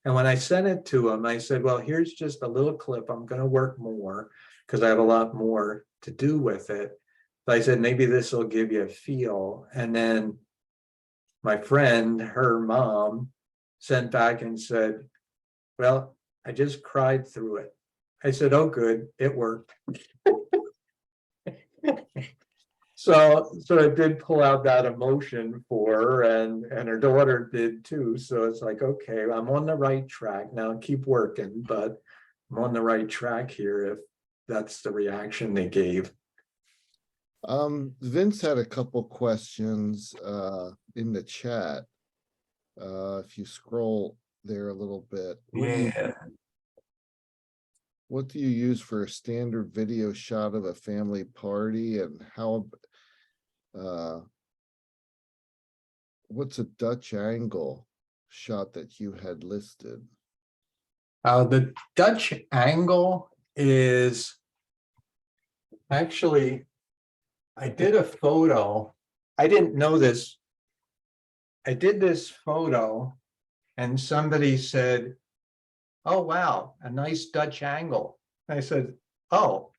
And when I sent it to him, I said, well, here's just a little clip. I'm going to work more because I have a lot more to do with it. But I said, maybe this will give you a feel. And then my friend, her mom, sent back and said, well, I just cried through it. I said, oh, good, it worked. So it did pull out that emotion for her, and her daughter did too. So it's like, okay, I'm on the right track now. Keep working, but I'm on the right track here if that's the reaction they gave. Vince had a couple questions in the chat. If you scroll there a little bit. What do you use for a standard video shot of a family party, and how what's a Dutch angle shot that you had listed? The Dutch angle is actually, I did a photo. I didn't know this. I did this photo and somebody said, oh, wow, a nice Dutch angle. I said, oh,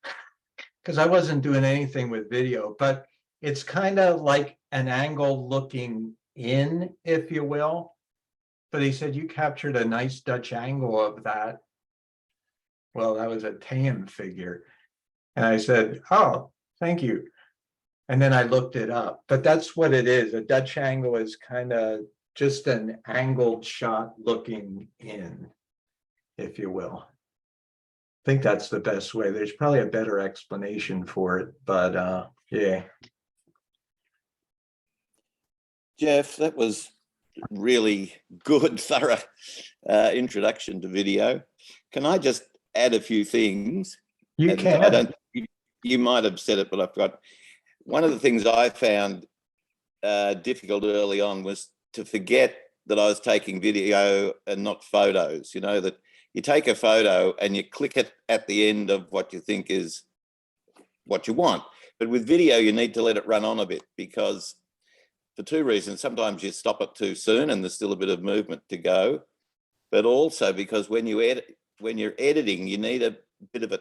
because I wasn't doing anything with video, but it's kind of like an angle looking in, if you will. But he said, you captured a nice Dutch angle of that. Well, that was a tan figure. And I said, oh, thank you. And then I looked it up, but that's what it is. A Dutch angle is kind of just an angled shot looking in, if you will. I think that's the best way. There's probably a better explanation for it, but yeah. Jeff, that was really good, thorough introduction to video. Can I just add a few things? You And can. I don't. You might have said it, but I've got one of the things I found difficult early on was to forget that I was taking video and not photos. You know, that you take a photo and you click it at the end of what you think is what you want. But with video, you need to let it run on a bit, because for two reasons. Sometimes you stop it too soon and there's still a bit of movement to go, but also because when you're editing, you need a bit of a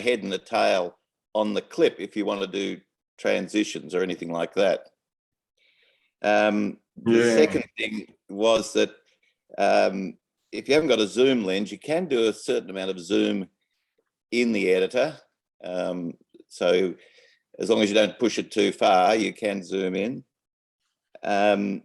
head and a tail on the clip if you want to do transitions or anything like that. The second thing was that if you haven't got a zoom lens, you can do a certain amount of zoom in the editor. So as long as you don't push it too far, you can zoom in. In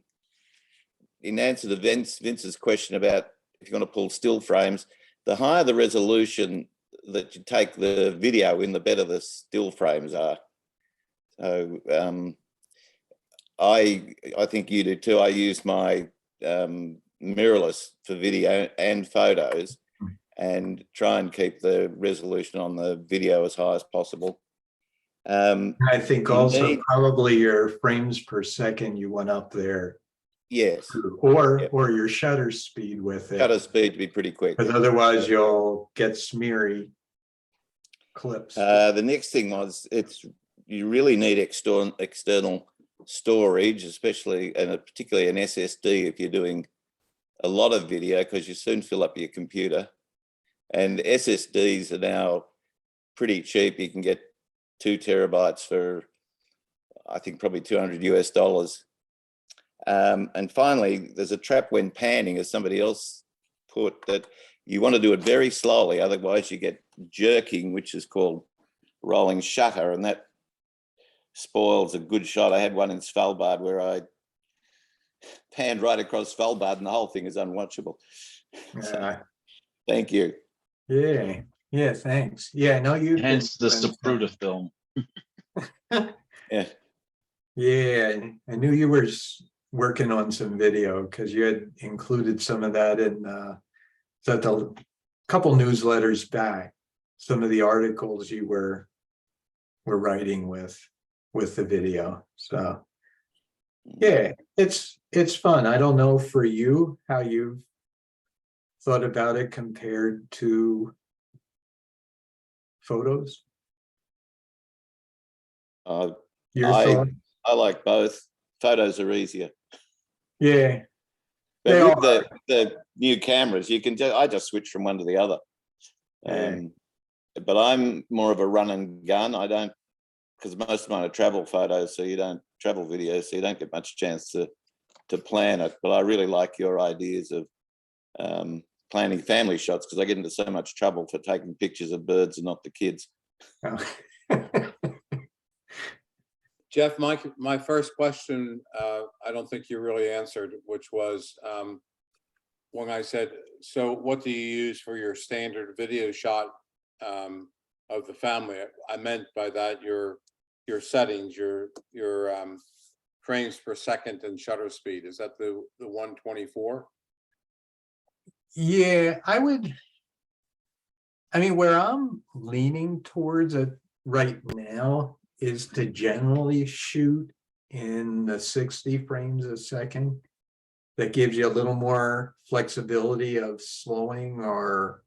answer to Vince's question about if you're going to pull still frames, the higher the resolution that you take the video in, the better the still frames are. So I think you do too. I use my mirrorless for video and photos, and try and keep the resolution on the video as high as possible. I think You also need- probably your frames per second you went up there, Yes, or your shutter speed with it, shutter speed to be pretty quick. because otherwise you'll get smeary clips. The next thing was you really need external storage, especially and particularly an SSD if you're doing a lot of video, because you soon fill up your computer. And SSDs are now pretty cheap. You can get 2 terabytes for, I think, probably $200 US. And finally, there's a trap when panning, as somebody else put, that you want to do it very slowly, otherwise you get jerking, which is called rolling shutter, and that spoils a good shot. I had one in Svalbard where I panned right across Svalbard and the whole thing is unwatchable. So, thank you. Yeah, thanks. Yeah, no, you've been Hence the doing Zapruder film. Yeah. Yeah, I knew you were working on some video because you had included some of that in the couple newsletters back, some of the articles you were writing with the video. So yeah, it's fun. I don't know for you how you've thought about it compared to photos. Your thought? I like both. Photos are easier. Yeah, But They with the new cameras, you can I just switch from one to the other. Yeah. But I'm more of a run and gun. I don't, because most of mine are travel photos, so you don't travel videos, so you don't get much chance to plan it. But I really like your ideas of planning family shots, because I get into so much trouble for taking pictures of birds and not the kids. Oh. Jeff, my first question, I don't think you really answered, which was when I said, so what do you use for your standard video shot of the family? I meant by that your settings, your frames per second and shutter speed. Is that the 124? Yeah, I mean, where I'm leaning towards it right now is to generally shoot in the 60 frames a second. That gives you a little more flexibility of slowing or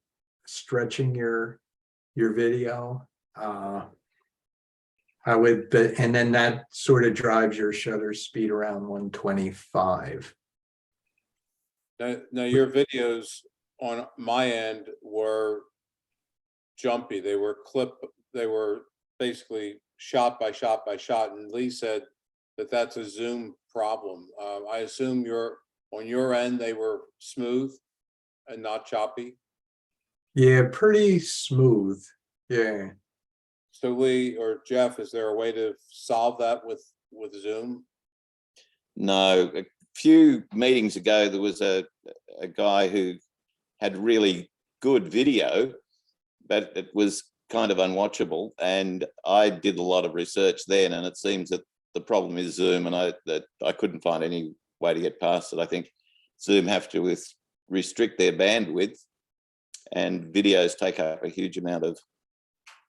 stretching your video. I would, and then that sort of drives your shutter speed around 125. Now your videos on my end were jumpy. They were basically shot by shot by shot. And Lee said that that's a zoom problem. I assume on your end, they were smooth and not choppy. Yeah, pretty smooth. Yeah. So Lee or Jeff, is there a way to solve that with Zoom? No, a few meetings ago, there was a guy who had really good video, but it was kind of unwatchable. And I did a lot of research then, and it seems that the problem is Zoom, and I couldn't find any way to get past it. I think Zoom have to restrict their bandwidth, and videos take up a huge amount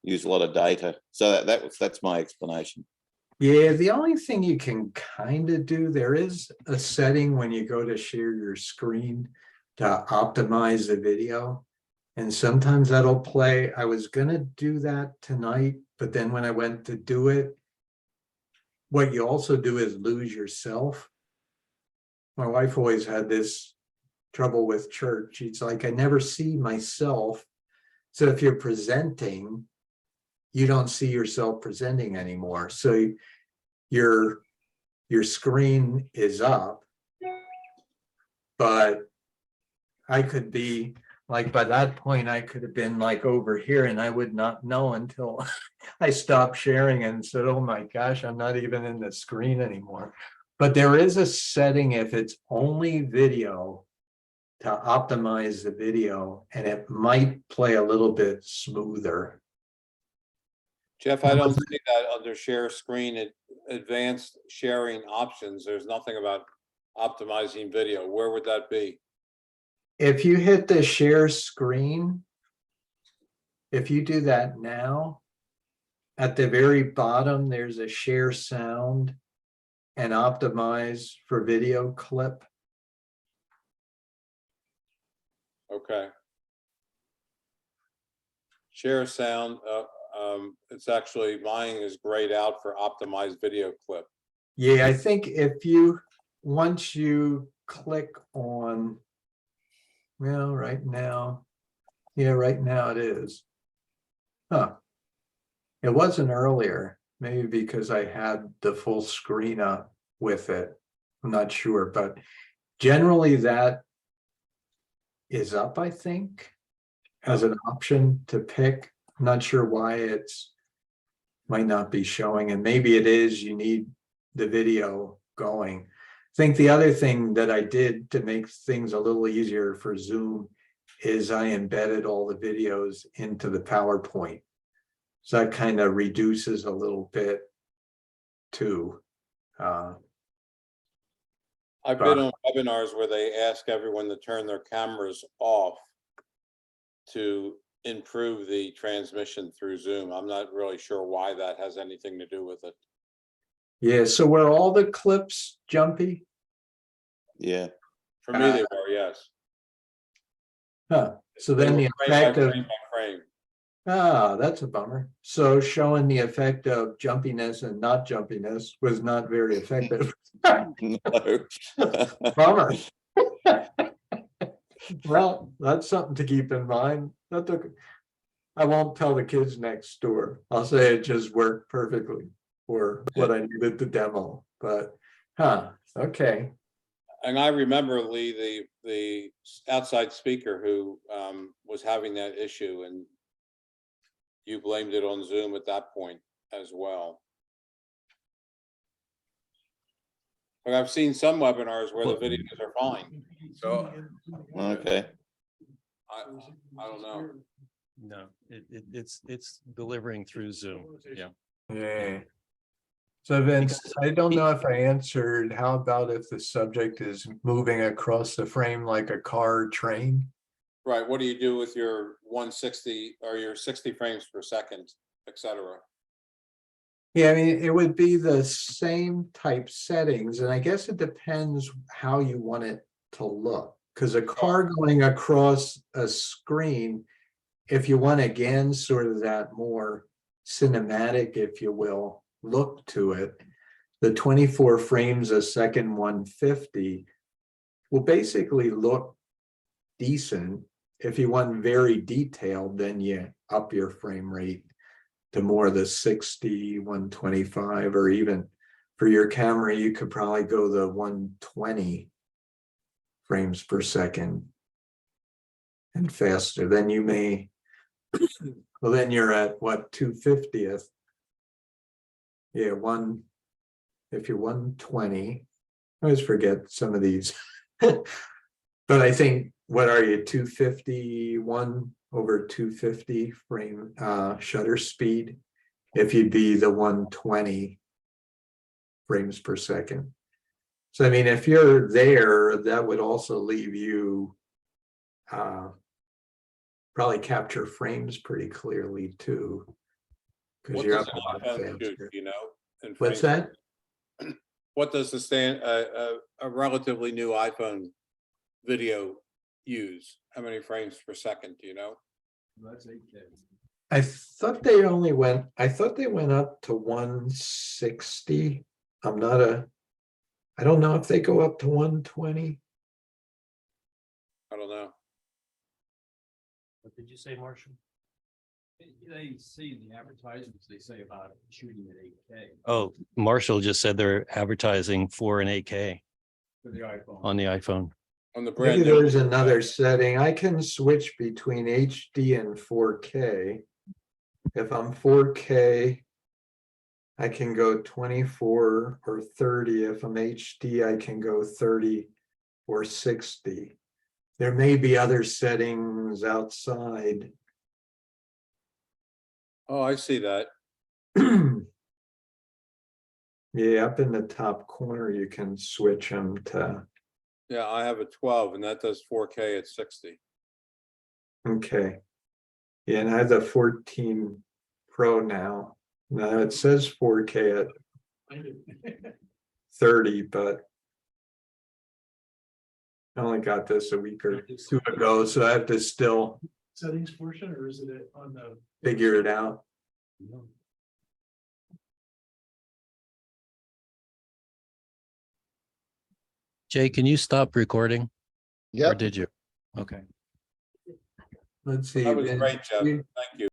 use a lot of data. So that's my explanation. Yeah, the only thing you can kind of do, there is a setting when you go to share your screen to optimize the video. And sometimes that'll play. I was gonna do that tonight, but then when I went to do it, what you also do is lose yourself. My wife always had this trouble with church. It's like, I never see myself. So if you're presenting, you don't see yourself presenting anymore. So your screen is up, but I could be like, by that point, I could have been like over here and I would not know until I stopped sharing and said, oh my gosh, I'm not even in the screen anymore. But there is a setting, if it's only video, to optimize the video, and it might play a little bit smoother. Jeff, I don't see that under share screen, advanced sharing options. There's nothing about optimizing video. Where would that be? If you hit the share screen, if you do that now, at the very bottom, there's a share sound and optimize for video clip. Okay. Share sound, it's actually, mine is grayed out for optimized video clip. Yeah, I think if you, once you click on, well, right now, yeah, right now it is. Huh. It wasn't earlier, maybe because I had the full screen up with it. I'm not sure, but generally that is up, I think, as an option to pick. I'm not sure why it's might not be showing, and maybe it is, you need the video going. I think the other thing that I did to make things a little easier for Zoom is I embedded all the videos into the PowerPoint. So that kind of reduces a little bit too. I've been on webinars where they ask everyone to turn their cameras off to improve the transmission through Zoom. I'm not really sure why that has anything to do with it. Yeah, so were all the clips jumpy? Yeah. For me, they were, yes. Huh, so They then were the frame by effect of, frame by frame. that's a bummer. So showing the effect of jumpiness and not jumpiness was not very effective. No. Bummer. Well, that's something to keep in mind. That took, I won't tell the kids next door. I'll say it just worked perfectly for what I needed to demo, but, okay. And I remember Lee, the outside speaker who was having that issue, and you blamed it on Zoom at that point as well. But I've seen some webinars where the videos are fine. So Okay. I don't know. No, it's delivering through Zoom. Yeah. Yeah. So Vince, I don't know if I answered, how about if the subject is moving across the frame like a car or train? Right. What do you do with your 160 or your 60 frames per second, etc.? Yeah, I mean, it would be the same type settings, and I guess it depends how you want it to look. Because a car going across a screen, if you want again, sort of that more cinematic, if you will, look to it, the 24 frames a second 150 will basically look decent. If you want very detailed, then you up your frame rate to more of the 60, 125, or even for your camera, you could probably go the 120 frames per second and faster. Then you may, well, then you're at what, 250th? Yeah, if you're 120, I always forget some of these. But I think, what are you, 251 over 250 frame shutter speed, if you'd be the 120 frames per second. So I mean, if you're there, that would also leave you probably capture frames pretty clearly too, because What you're does up an a lot iPhone shoot, faster. you know? in What's frames per- that? What does a relatively new iPhone video use? How many frames per second, do you know? I thought they only went, I thought they went up to 160. I don't know if they go up to 120. I don't know. What did you say, Marshall? They see in the advertisements, they say about shooting at 8K Oh, Marshall just said they're advertising for an 8K for the iPhone. on the iPhone. On the brand Maybe new. there's another setting. I can switch between HD and 4K. If I'm 4K, I can go 24 or 30. If I'm HD, I can go 30 or 60. There may be other settings outside. Oh, I see that. Yeah, up in the top corner, you can switch them to, Yeah, I have a 12 and that does 4K at 60. okay. Yeah, and I have the 14 Pro now. Now it says 4K at 30, but I only got this a week or two ago, so I have to still Settings portion, or is it on the? figure it out. Jay, can you stop recording? Or Yep. did you? Okay. Let's see. That was Vince, great, Jeff. you- Thank you.